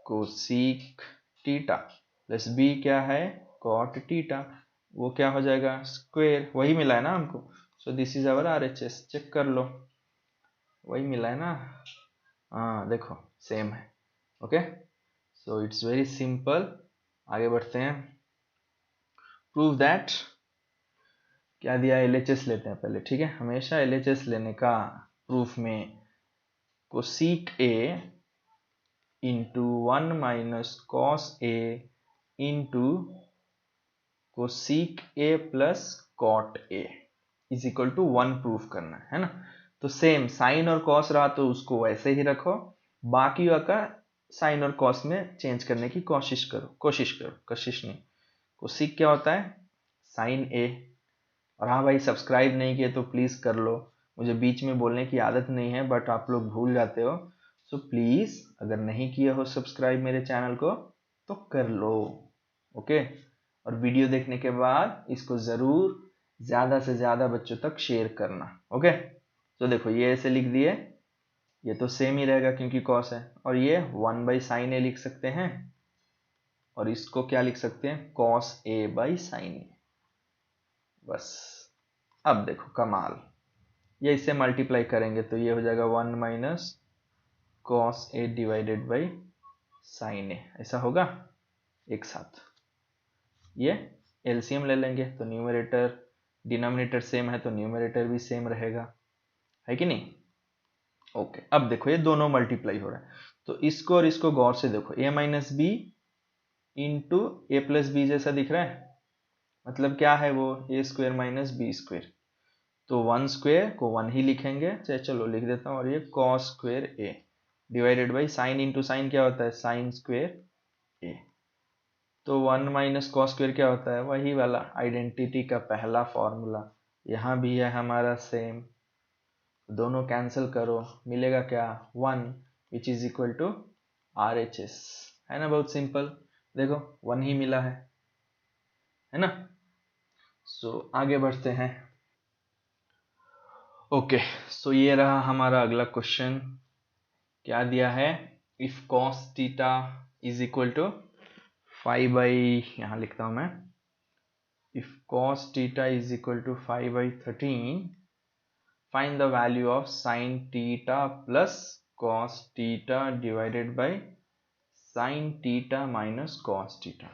कोसिक टीटा प्लस बी क्या है कॉट टीटा, वो क्या हो जाएगा स्क्वेयर, वही मिला है ना हमको। So this is our RHS, check कर लो वही मिला है ना, हाँ देखो सेम है। Okay, so it's very simple, आगे बढ़ते हैं। प्रूव दैट, क्या दिया LHS लेते हैं पहले, ठीक है, हमेशा LHS लेने का प्रूफ में cosec A into 1 minus cos A into cosec A plus cot A is equal to 1 proof करना है ना। तो सेम साइन और कॉस रहा तो उसको वैसे ही रखो, बाकी का साइन और कॉस में चेंज करने की कोशिश करो, कोशिश नहीं। कोसिक क्या होता है साइन ए, और हाँ भाई सब्सक्राइब नहीं किए तो प्लीज़ कर लो, मुझे बीच में बोलने की आदत नहीं है बट आप लोग भूल जाते हो, सो प्लीज़ अगर नहीं किए हो सब्सक्राइब मेरे चैनल को तो कर लो। ओके, और वीडियो देखने के बाद इसको ज़रूर ज़्यादा से ज़्यादा बच्चों तक शेयर करना। ओके, तो देखो ये ऐसे लिख दिए, ये तो सेम ही रहेगा क्योंकि कॉस है, और ये 1 बाई साइन ए लिख सकते हैं, और इसको क्या लिख सकते हैं कॉस ए बाई साइन ए। बस अब देखो कमाल, ये इससे मल्टीप्लाई करेंगे तो ये हो जाएगा 1 minus cos A divided by sine A, ऐसा होगा एक साथ। ये एलसीएम ले लेंगे तो न्यूमरेटर डिनोमिनेटर सेम है तो न्यूमरेटर भी सेम रहेगा, है कि नहीं। ओके, अब देखो ये दोनों मल्टीप्लाई हो रहा है तो इसको और इसको गौर से देखो, ए minus B into A plus B जैसा दिख रहा है, मतलब क्या है वो, ए स्क्वेयर माइनस बी स्क्वेयर। तो 1 स्क्वेयर को 1 ही लिखेंगे, चाहे चलो लिख देता हूँ, और ये cos square A divided by sine into sine क्या होता है, साइन स्क्वेयर ए। तो 1 माइनस कॉस स्क्वेयर क्या होता है, वही वाला आइडेंटिटी का पहला फॉर्मूला, यहाँ भी है हमारा सेम, दोनों कैंसिल करो, मिलेगा क्या 1 which is equal to RHS, है ना, बहुत सिंपल। देखो 1 ही मिला है ना। सो आगे बढ़ते हैं। ओके, सो ये रहा हमारा अगला क्वेश्चन, क्या दिया है, if cos theta is equal to 5 by, यहाँ लिखता हूं मैं, इफ cos theta is equal to 5 by 13, find the value of sin theta plus cos theta divided by sin theta minus cos theta।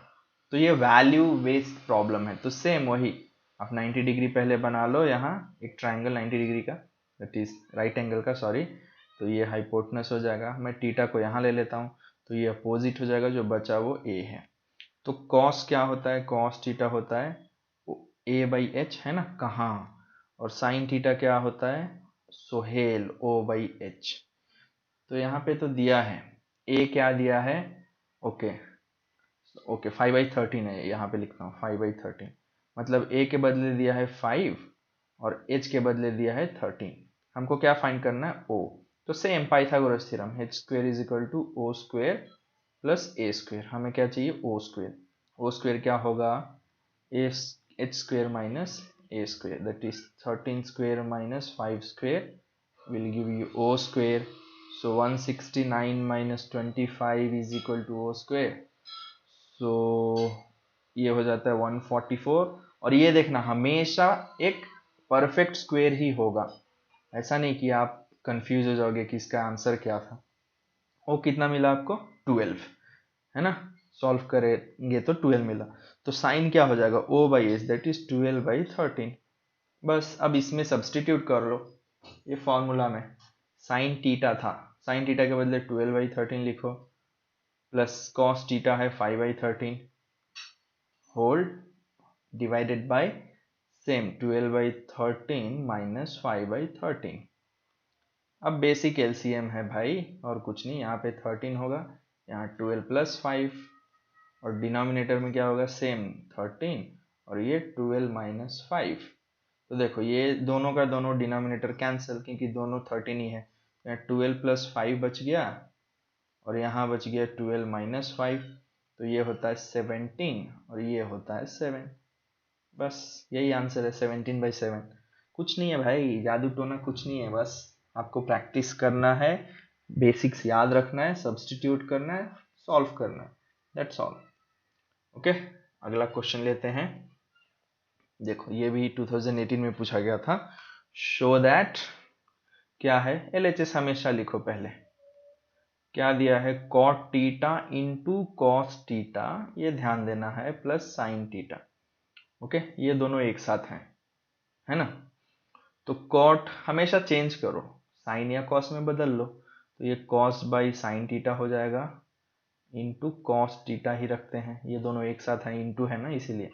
तो ये वैल्यू बेस्ड प्रॉब्लम है, तो सेम वही आप 90 डिग्री पहले बना लो, यहाँ एक ट्राइंगल 90 डिग्री का, दैट इज राइट एंगल का, सॉरी। तो ये हाइपोटेनस हो जाएगा, मैं थीटा को यहाँ ले लेता हूँ तो ये अपोजिट हो जाएगा, जो बचा वो ए है। तो कॉस क्या होता है, कॉस थीटा होता है ए बाई एच, है ना, कहाँ, और साइन थीटा क्या होता है, सोहेल, ओ बाई एच। तो यहाँ पे तो दिया है ए क्या दिया है, ओके 5/13 है, यहाँ पे लिखता हूँ 5/13, मतलब ए के बदले दिया है 5 और एच के बदले दिया है 13। हमको क्या फाइंड करना है, ओ। तो same Pythagoras theorem, H square is equal to O square plus A square, हमें क्या चाहिए, ओ स्क्वेयर। ओ स्क्वेयर क्या होगा, H square minus A square, that is 13 square minus 5 square will give you o square. So 169 minus 25 is equal to o square. So ये हो जाता है 144, और ये देखना हमेशा एक परफेक्ट स्क्वायर ही होगा, ऐसा नहीं कि आप कंफ्यूज हो जाओगे कि इसका आंसर क्या था। ओ कितना मिला आपको, 12, है ना, सॉल्व करेंगे तो 12 मिला। तो साइन क्या हो जाएगा, O by H, that is 12/13। बस अब इसमें सब्सटीट्यूट कर लो, ये फॉर्मूला में साइन टीटा था, साइन टीटा के बदले 12/13 लिखो, प्लस कॉस टीटा है 5/13 whole divided by same 12/13 minus 5/13। अब बेसिक एलसीएम है भाई, और कुछ नहीं, यहाँ पे 13 होगा, यहाँ 12 प्लस 5, और डिनोमिनेटर में क्या होगा, सेम 13, और ये 12 माइनस 5। तो देखो ये दोनों का दोनों डिनोमिनेटर कैंसिल, क्योंकि दोनों 13 ही है, यहाँ 12 प्लस 5 बच गया, और यहाँ बच गया 12 माइनस 5, तो ये होता है 17 और ये होता है 7। बस यही आंसर है, 17/7। कुछ नहीं है भाई, जादू टोना कुछ नहीं है, बस आपको प्रैक्टिस करना है, बेसिक्स याद रखना है, सब्सटीट्यूट करना है, सॉल्व करना है, दैट्स ऑल। ओके, अगला क्वेश्चन लेते हैं। देखो ये भी 2018 में पूछा गया था। शो दैट, क्या है, LHS हमेशा लिखो पहले, क्या दिया है, cot theta into cos theta, ये ध्यान देना है, प्लस साइन टीटा। ओके, ये दोनों एक साथ हैं, है ना। तो कॉट हमेशा चेंज करो, साइन या कॉस में बदल लो, तो ये कॉस बाई साइन टीटा हो जाएगा, इंटू कॉस टीटा ही रखते हैं, ये दोनों एक साथ हैं, इंटू है ना इसीलिए।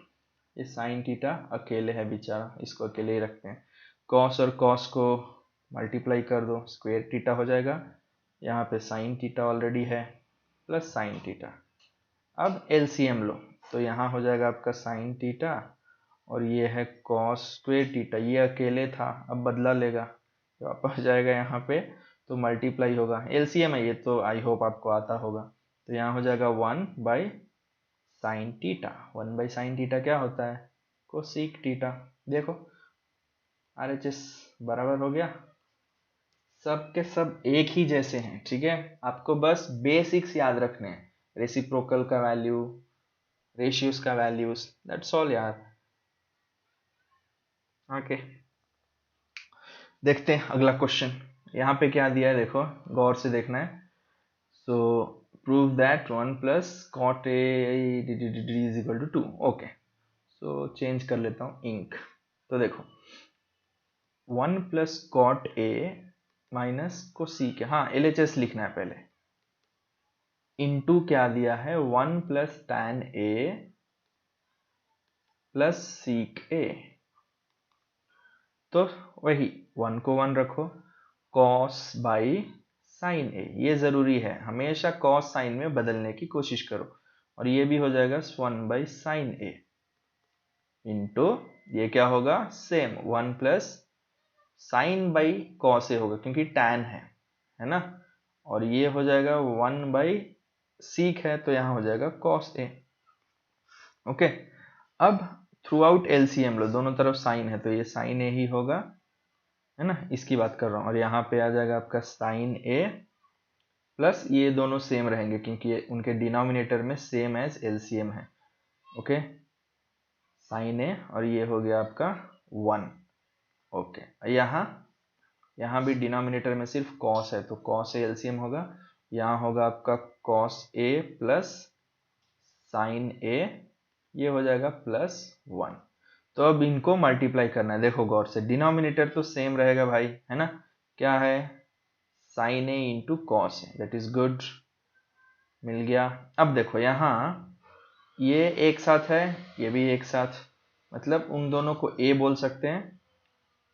ये साइन टीटा अकेले है बेचारा, इसको अकेले ही रखते हैं। कॉस और कॉस को मल्टीप्लाई कर दो, स्क्वायर टीटा हो जाएगा, यहाँ पे साइन टीटा ऑलरेडी है, प्लस साइन टीटा। अब एलसीएम लो, तो यहाँ हो जाएगा आपका साइन टीटा, और ये है कॉस स्क्वायर टीटा, ये अकेले था, अब बदला लेगा, तो वापस जाएगा यहाँ पे, तो मल्टीप्लाई होगा, एलसीएम है ये, तो आई होप आपको आता होगा। तो यहाँ हो जाएगा 1 by sine theta, 1 by sine theta क्या होता है, कोसेक टीटा। देखो RHS बराबर हो गया, सब के सब एक ही जैसे हैं, ठीक है। आपको बस बेसिक्स याद रखने हैं, रेसिप्रोकल का वैल्यू, रेशियोज का वैल्यूज, दैट्स ऑल यार। ओके, देखते हैं अगला क्वेश्चन। यहाँ पे क्या दिया है देखो, गौर से देखना है। So prove that 1 plus cot A is equal to 2। Okay, so change कर लेता हूँ इंक। तो देखो 1 प्लस कॉट ए माइनस को सी के, हाँ LHS लिखना है पहले, इंटू क्या दिया है 1 plus tan A plus seek ए। तो वही 1 को 1 रखो, कॉस बाई साइन ए, ये जरूरी है, हमेशा कॉस साइन में बदलने की कोशिश करो। और ये भी हो जाएगा 1 बाई साइन ए इंटू ये क्या होगा same 1 plus sine by cos A होगा क्योंकि टैन है ना। और ये हो जाएगा 1 बाई सीक है तो यहाँ हो जाएगा कॉस ए। ओके, अब थ्रू आउट एलसीएम लो, दोनों तरफ साइन है तो ये साइन ए ही होगा, है ना, इसकी बात कर रहा हूँ। और यहाँ पे आ जाएगा आपका साइन ए प्लस ये दोनों सेम रहेंगे क्योंकि ये उनके डिनोमिनेटर में सेम एज एलसीएम है। ओके, साइन ए और ये हो गया आपका 1। ओके, यहाँ भी डिनोमिनेटर में सिर्फ कॉस है तो कॉस ए एलसीएम होगा, यहाँ होगा आपका कॉस ए प्लस साइन ए, ये हो जाएगा प्लस 1। तो अब इनको मल्टीप्लाई करना है, देखो गौर से, डिनोमिनेटर तो सेम रहेगा भाई, है ना, क्या है sine A into cos A, that is good, मिल गया। अब देखो यहाँ ये एक साथ है, ये भी एक साथ, मतलब उन दोनों को ए बोल सकते हैं,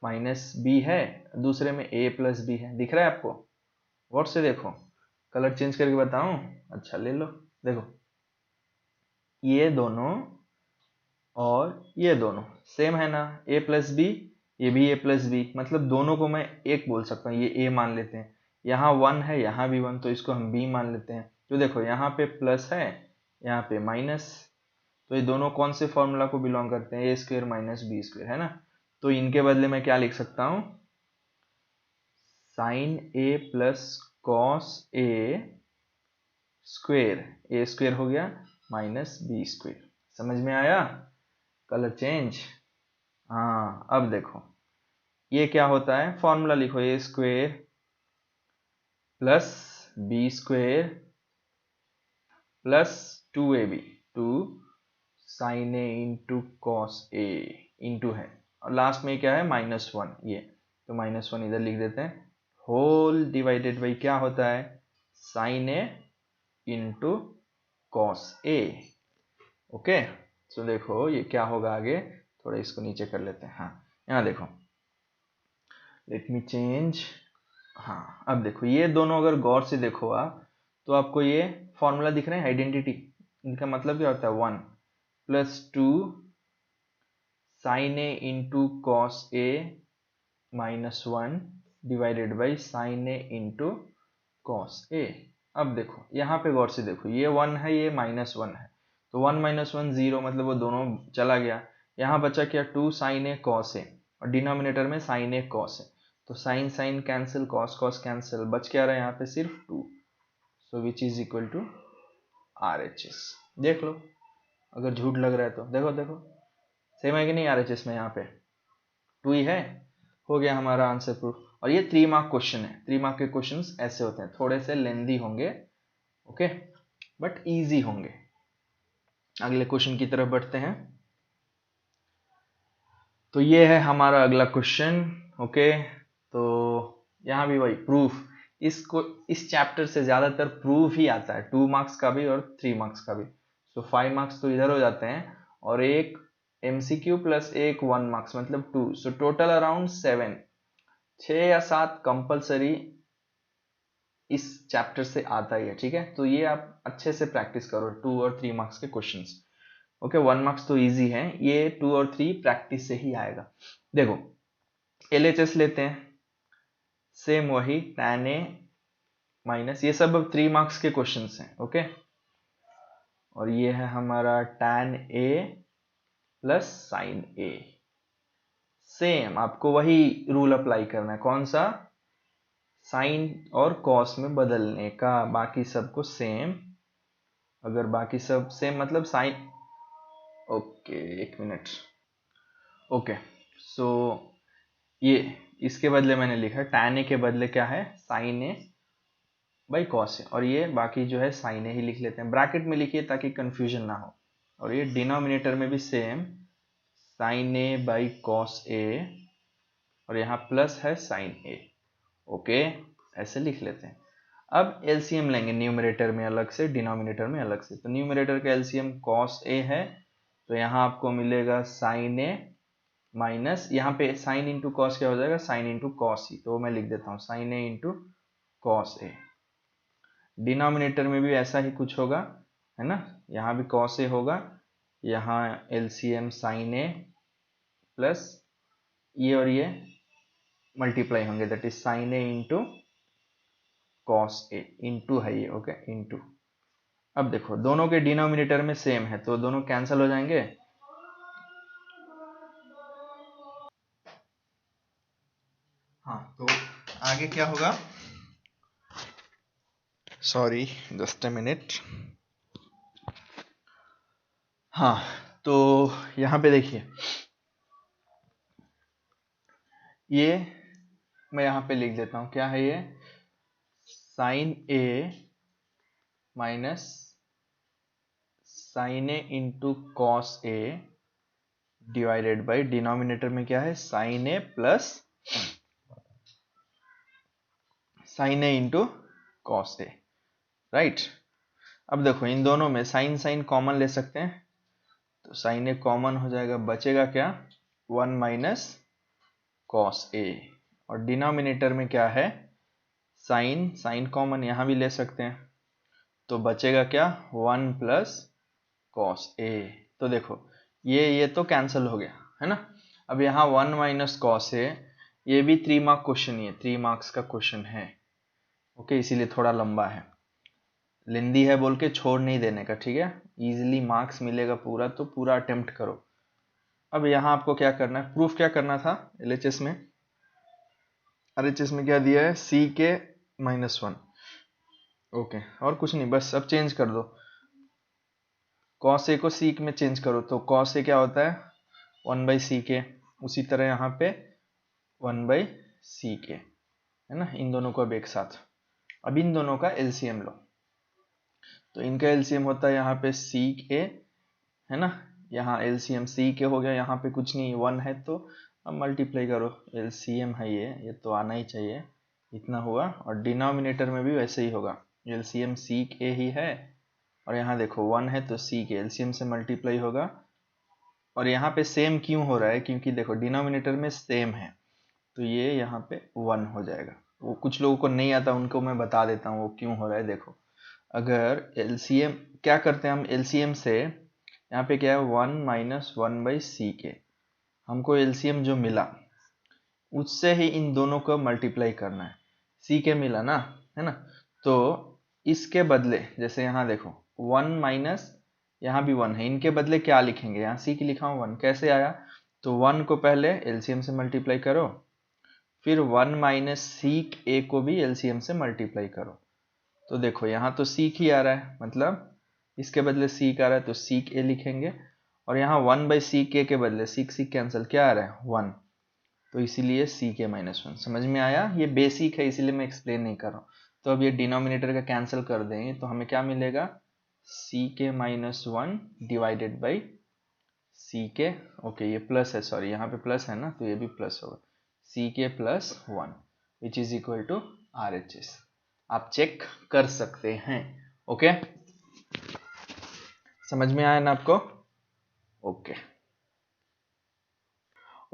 माइनस बी है, दूसरे में ए प्लस बी है, दिख रहा है आपको, गौर से देखो, कलर चेंज करके बताऊं, अच्छा ले लो, देखो ये दोनों और ये दोनों सेम है ना, a प्लस बी, ये भी a प्लस बी, मतलब दोनों को मैं एक बोल सकता हूँ, ये a मान लेते हैं, यहाँ 1 है यहाँ भी 1 तो इसको हम b मान लेते हैं। तो देखो यहाँ पे प्लस है यहाँ पे माइनस, तो ये दोनों कौन से फॉर्मूला को बिलोंग करते हैं, a square minus B square, है ना। तो इनके बदले में क्या लिख सकता हूँ, sine a plus cos a square, a square हो गया माइनस बी स्क्वेयर, समझ में आया, कलर चेंज। हाँ अब देखो ये क्या होता है, फॉर्मूला लिखो, A square plus B square plus 2ab, 2 sine A into cos A into है, और लास्ट में क्या है -1, ये तो -1 इधर लिख देते हैं, होल डिवाइडेड बाई क्या होता है sine A into cos A. Okay, तो देखो ये क्या होगा आगे, थोड़ा इसको नीचे कर लेते हैं, हाँ यहाँ देखो, लेट मी चेंज, हाँ अब देखो ये दोनों अगर गौर से देखो आप तो आपको ये फॉर्मूला दिख रहे हैं, आइडेंटिटी, इनका मतलब क्या होता है 1 plus 2 sine A into cos A minus 1 divided by sine A into cos A. अब देखो यहाँ पे गौर से देखो, ये 1 है ये -1 है, तो 1 - 1 0, मतलब वो दोनों चला गया, यहाँ बचा क्या 2 साइन ए कॉस ए, और डिनोमिनेटर में साइन ए कॉस है, तो sine sine cancel, cos cos cancel, बच क्या रहा है यहाँ पे सिर्फ 2, so which is equal to RHS। देख लो अगर झूठ लग रहा है तो, देखो देखो सेम है कि नहीं, RHS में यहाँ पे 2 ही है, हो गया हमारा आंसर प्रूफ। और ये 3 मार्क क्वेश्चन है, 3 मार्क के क्वेश्चंस ऐसे होते हैं, थोड़े से लेंदी होंगे, ओके, बट इजी होंगे। अगले क्वेश्चन की तरफ बढ़ते हैं। तो ये है हमारा अगला क्वेश्चन, ओके, तो यहाँ भी वही प्रूफ, इसको इस चैप्टर से ज्यादातर प्रूफ ही आता है, 2 मार्क्स का भी और 3 मार्क्स का भी, सो 5 मार्क्स तो इधर हो जाते हैं, और एक MCQ प्लस एक 1 मार्क्स मतलब 2, सो टोटल अराउंड 7, 6 या 7 कंपलसरी इस चैप्टर से आता ही है, ठीक है। तो ये आप अच्छे से प्रैक्टिस करो, 2 और 3 मार्क्स के क्वेश्चंस, ओके। 1 मार्क्स तो इजी है, ये 2 और 3 प्रैक्टिस से ही आएगा। देखो LHS लेते हैं, सेम वही tan a माइनस, ये सब अब 3 मार्क्स के क्वेश्चंस हैं, ओके। और ये है हमारा tan a plus sign a, same आपको वही रूल अप्लाई करना है, कौन सा, साइन और कॉस में बदलने का, बाकी सबको सेम, अगर बाकी सब सेम मतलब साइन, ओके एक मिनट, ओके, सो ये इसके बदले मैंने लिखा tan a के बदले क्या है sin a by cos a, और ये बाकी जो है sin a ही लिख लेते हैं, ब्रैकेट में लिखिए ताकि कंफ्यूजन ना हो। और ये डिनोमिनेटर में भी same sin a by cos a, और यहाँ प्लस है sin a। ओके, ऐसे लिख लेते हैं। अब एलसीएम लेंगे न्यूमरेटर में अलग से, डिनोमिनेटर में अलग से। तो न्यूमरेटर का एलसीएम cos a है, तो यहाँ आपको मिलेगा sin a माइनस, यहाँ पे साइन इंटू कॉस क्या हो जाएगा, साइन इंटू कॉस ही, तो मैं लिख देता हूँ sign A into cos A. Denominator में भी ऐसा ही कुछ होगा, है ना, यहाँ भी कॉस ए होगा, यहाँ एलसीएम साइन ए प्लस ये और ये मल्टीप्लाई होंगे, that is sine A into cos A, into है ये, ओके, इंटू। अब देखो दोनों के डिनोमिनेटर में सेम है तो दोनों कैंसिल हो जाएंगे। हाँ, तो आगे क्या होगा, सॉरी जस्ट अ मिनट। हाँ, तो यहाँ पे देखिए, ये मैं यहाँ पे लिख देता हूँ, क्या है ये, sine A minus sine A into cos A divided by denominator में क्या है, sine A plus sine A into cos A, right. अब देखो इन दोनों में साइन साइन कॉमन ले सकते हैं, तो साइन ए कॉमन हो जाएगा, बचेगा क्या, 1 माइनस कॉस ए, और डिनोमिनेटर में क्या है, साइन साइन कॉमन यहाँ भी ले सकते हैं, तो बचेगा क्या, 1 प्लस कॉस ए। तो देखो ये तो कैंसिल हो गया, है ना। अब यहाँ 1 माइनस कॉस ए, ये भी 3 मार्क क्वेश्चन ही है, 3 मार्क्स का क्वेश्चन है, ओके, इसीलिए थोड़ा लंबा है, लेंदी है बोल के छोड़ नहीं देने का, ठीक है, इजीली मार्क्स मिलेगा पूरा, तो पूरा अटेम्प्ट करो। अब यहाँ आपको क्या करना है, प्रूफ क्या करना था एलएचएस में, आरएचएस में क्या दिया है, सी के माइनस 1, ओके, और कुछ नहीं, बस अब चेंज कर दो, कॉस ए को सीक में चेंज करो, तो कॉस ए क्या होता है, 1 बाई सी के, उसी तरह यहाँ पे 1 बाई सी के, है ना, इन दोनों को अब एक साथ। अब इन दोनों का एलसीएम लो, तो इनका एलसीएम होता है यहाँ पे सीक ए, है ना, यहाँ एलसीएम सी के हो गया, यहाँ पे कुछ नहीं 1 है, तो अब मल्टीप्लाई करो, एलसीएम है ये तो आना ही चाहिए, इतना हुआ। और डिनोमिनेटर में भी वैसे ही होगा, एलसीएम सीक ए ही है, और यहाँ देखो 1 है तो सी के एलसीएम से मल्टीप्लाई होगा। और यहाँ पे सेम क्यों हो रहा है, क्योंकि देखो डिनोमिनेटर में सेम है, तो ये यहाँ पे 1 हो जाएगा। वो कुछ लोगों को नहीं आता, उनको मैं बता देता हूँ वो क्यों हो रहा है। देखो अगर एलसीएम क्या करते हैं हम, एलसीएम से यहाँ पे क्या है 1 माइनस 1 बाई सी के, हमको एलसीएम जो मिला उससे ही इन दोनों को मल्टीप्लाई करना है, सी के मिला ना, है ना, तो इसके बदले जैसे यहाँ देखो 1 माइनस, यहाँ भी 1 है, इनके बदले क्या लिखेंगे, यहाँ सी की लिखा हूँ 1, कैसे आया, तो 1 को पहले एलसीएम से मल्टीप्लाई करो, फिर 1 माइनस सीक ए को भी एलसीएम से मल्टीप्लाई करो, तो देखो यहाँ तो सीक ही आ रहा है, मतलब इसके बदले सीक आ रहा है तो सीक ए लिखेंगे, और यहाँ 1 बाई सीक ए के बदले सीक सीक कैंसिल, क्या आ रहा है 1, तो इसीलिए सी के माइनस 1। समझ में आया, ये बेसिक है इसीलिए मैं एक्सप्लेन नहीं कर रहा हूँ। तो अब ये डिनोमिनेटर का कैंसिल कर देंगे तो हमें क्या मिलेगा, सी के माइनस 1 डिवाइडेड बाई सी के, ओके ये प्लस है, सॉरी यहाँ पे प्लस है ना, तो ये भी प्लस होगा, सी के plus 1 which is equal to R H S. आप चेक कर सकते हैं, ओके, समझ में आया ना आपको, ओके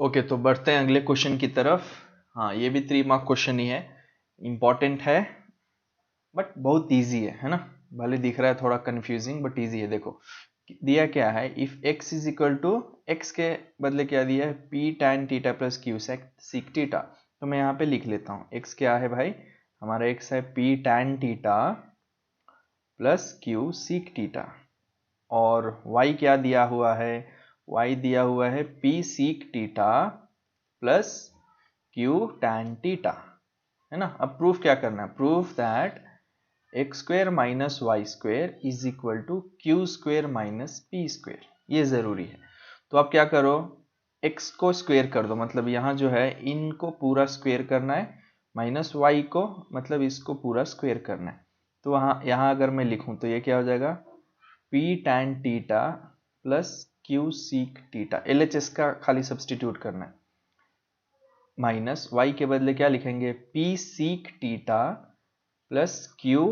ओके। तो बढ़ते हैं अगले क्वेश्चन की तरफ। हाँ, ये भी 3 मार्क क्वेश्चन ही है, इंपॉर्टेंट है बट बहुत इजी है ना, भले दिख रहा है थोड़ा कंफ्यूजिंग बट इजी है। देखो दिया क्या है, if x is equal to, X के बदले क्या दिया है, p tan theta plus Q sec theta, तो मैं यहाँ पे लिख लेता हूँ, x क्या है भाई, हमारा x है p tan theta plus Q sec theta, और y क्या दिया हुआ है, y दिया हुआ है p sec theta plus q tan theta, है ना। अब प्रूफ क्या करना है, proof that X square minus Y square is equal to Q square minus P square, ये जरूरी है। तो आप क्या करो, x को स्क्वेयर कर दो, मतलब यहाँ जो है इनको पूरा स्क्वेयर करना है, माइनस y को मतलब इसको पूरा स्क्वेयर करना है। तो वहाँ यहाँ अगर मैं लिखूँ तो ये क्या हो जाएगा, p tan theta plus q seek theta, LHS का खाली सब्सटीट्यूट करना है, माइनस y के बदले क्या लिखेंगे, p sec theta plus q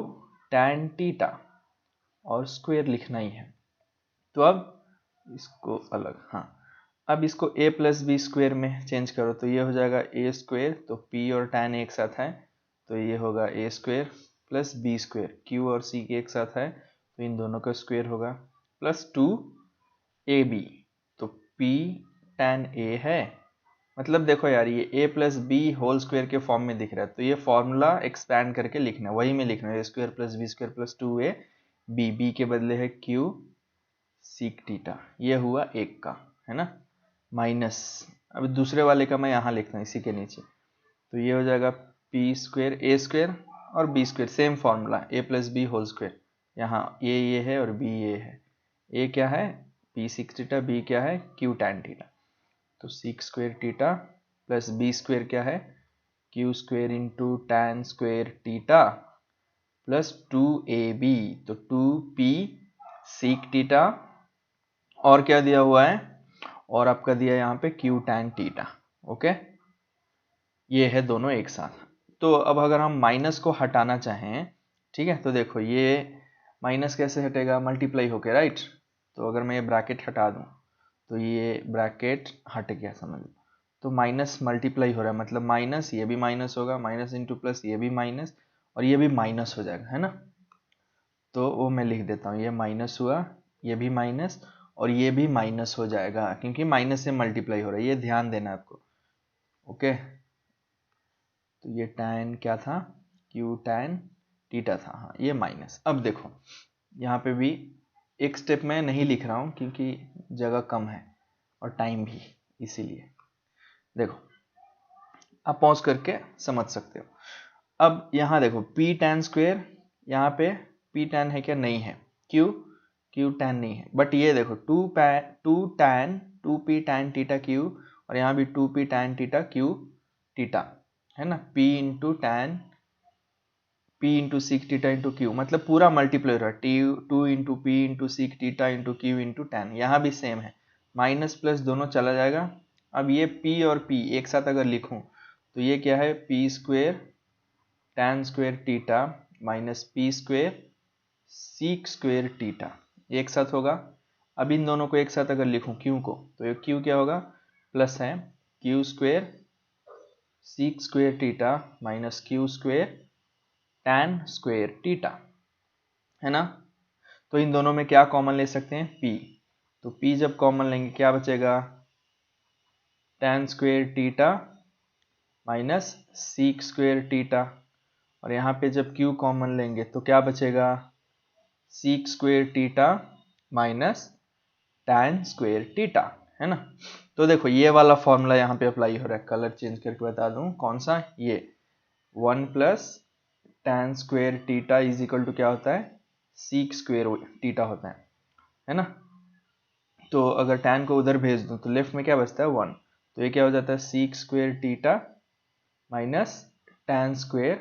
tan theta, और स्क्वेयर लिखना ही है। तो अब इसको अलग, हाँ, अब इसको a प्लस बी स्क्वेयर में चेंज करो तो ये हो जाएगा a स्क्वेयर, तो p और tan एक साथ है तो ये होगा a square plus b square, q और c के एक साथ है तो इन दोनों का स्क्वेयर होगा, प्लस 2ab, तो p tan a है, मतलब देखो यार ये a plus B whole square के फॉर्म में दिख रहा है, तो ये फॉर्मूला एक्सपैंड करके लिखना है, वही में लिखना है, a square plus B square plus 2ab, b के बदले है q सीक थीटा, ये हुआ एक का, है ना, माइनस, अब दूसरे वाले का मैं यहाँ लिखता हूँ इसी के नीचे, तो ये हो जाएगा पी स्क्वेयर ए स्क्वेयर और बी स्क्वेयर, सेम फॉर्मूला, ए प्लस बी होल स्क्वेयर, यहाँ ये है और बी ये है, ए क्या है पी सिक्स थीटा, बी क्या है क्यू टैन थीटा, तो sec square theta plus B square क्या है Q square into tan square theta plus 2ab, तो 2p सीक थीटा, और क्या दिया हुआ है, और आपका दिया यहाँ पे क्यू टैन थीटा, ओके, ये है दोनों एक साथ। तो अब अगर हम माइनस को हटाना चाहें, ठीक है, तो देखो ये माइनस कैसे हटेगा, मल्टीप्लाई होके, राइट, तो अगर मैं ये ब्रैकेट हटा दूं तो ये ब्रैकेट हट गया, समझ लो, तो माइनस मल्टीप्लाई हो रहा है, मतलब माइनस, ये भी माइनस होगा, माइनस इंटू प्लस, ये भी माइनस, और ये भी माइनस हो जाएगा, है ना, तो वो मैं लिख देता हूँ, ये माइनस हुआ, ये भी माइनस, और ये भी माइनस हो जाएगा क्योंकि माइनस से मल्टीप्लाई हो रहा है, ये ध्यान देना आपको, ओके, तो ये टैन क्या था, क्यू टैन थीटा था, हाँ ये माइनस। अब देखो यहाँ पे भी एक स्टेप में नहीं लिख रहा हूँ क्योंकि जगह कम है और टाइम भी, इसीलिए देखो आप पॉज करके समझ सकते हो। अब यहाँ देखो पी टैन स्क्वेयर, यहाँ पे पी टैन है क्या, नहीं है, क्यू टैन नहीं है, बट ये देखो two p tan theta q, और यहाँ भी two p tan theta q theta, है ना, p into tan, p into sec theta into q, मतलब पूरा मल्टीप्लाई हो रहा है, two into p into sec theta into q into tan, यहाँ भी सेम है, माइनस प्लस दोनों चला जाएगा। अब ये p और p एक साथ अगर लिखूं तो ये क्या है, p square tan square theta minus P square seek square theta, एक साथ होगा। अब इन दोनों को एक साथ अगर लिखूं क्यू को, तो ये क्यू क्या होगा, प्लस है Q square seek square theta minus Q square tan square theta, है ना, तो इन दोनों में क्या कॉमन ले सकते हैं, p, तो p जब कॉमन लेंगे क्या बचेगा, tan square theta minus seek square theta, और यहाँ पे जब q कॉमन लेंगे तो क्या बचेगा, seek square theta minus tan square theta, है ना। तो देखो ये वाला फॉर्मूला यहाँ पे अप्लाई हो रहा है, कलर चेंज करके बता दूं कौन सा, ये 1 plus tan square theta is equal to क्या होता है, सीक स्क्वेयर थीटा होता है ना, तो अगर टैन को उधर भेज दूं तो लेफ्ट में क्या बचता है 1, तो ये क्या हो जाता है seek square theta minus tan square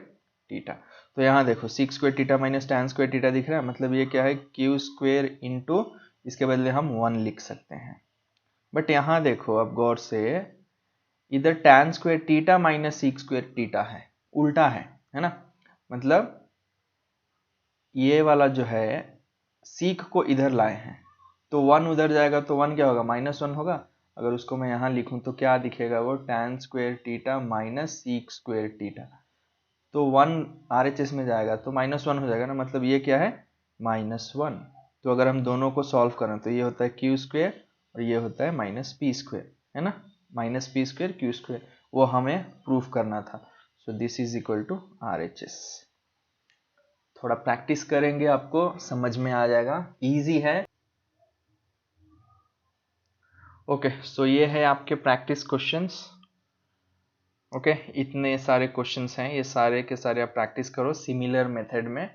theta, तो यहाँ देखो seek square theta minus tan square theta दिख रहा है, मतलब ये क्या है क्यू स्क्वेयर इंटू, इसके बदले हम 1 लिख सकते हैं, बट यहाँ देखो अब गौर से, इधर tan square theta minus seek square theta है, उल्टा है ना, मतलब ये वाला जो है सीक को इधर लाए हैं, तो 1 उधर जाएगा तो 1 क्या होगा, -1 होगा, अगर उसको मैं यहाँ लिखूं तो क्या दिखेगा, वो tan square theta minus seek square theta, तो 1 RHS में जाएगा तो -1 हो जाएगा ना, मतलब ये क्या है -1, तो अगर हम दोनों को सॉल्व करें तो ये होता है क्यू स्क्वेयर और ये होता है माइनस पी स्क्वेयर, है ना, minus P square Q square, वो हमें प्रूफ करना था, so this is equal to RHS। थोड़ा प्रैक्टिस करेंगे आपको समझ में आ जाएगा, इजी है। ओके, सो ये है आपके प्रैक्टिस क्वेश्चंस, ओके, इतने सारे क्वेश्चंस हैं, ये सारे के सारे आप प्रैक्टिस करो सिमिलर मेथड में,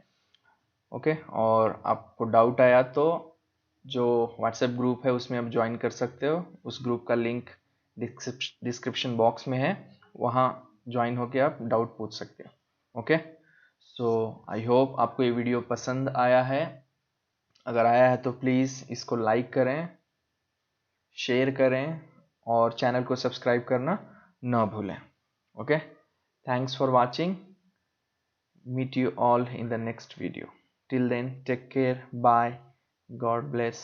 ओके, और आपको डाउट आया तो जो व्हाट्सएप ग्रुप है उसमें आप ज्वाइन कर सकते हो, उस ग्रुप का लिंक डिस्क्रिप्शन बॉक्स में है, वहाँ ज्वाइन होके आप डाउट पूछ सकते हैं। ओके, सो आई होप आपको ये वीडियो पसंद आया है। अगर आया है तो प्लीज़ इसको लाइक करें, शेयर करें और चैनल को सब्सक्राइब करना ना भूलें। Okay, thanks for watching, meet you all in the next video. Till then, take care, bye, God bless.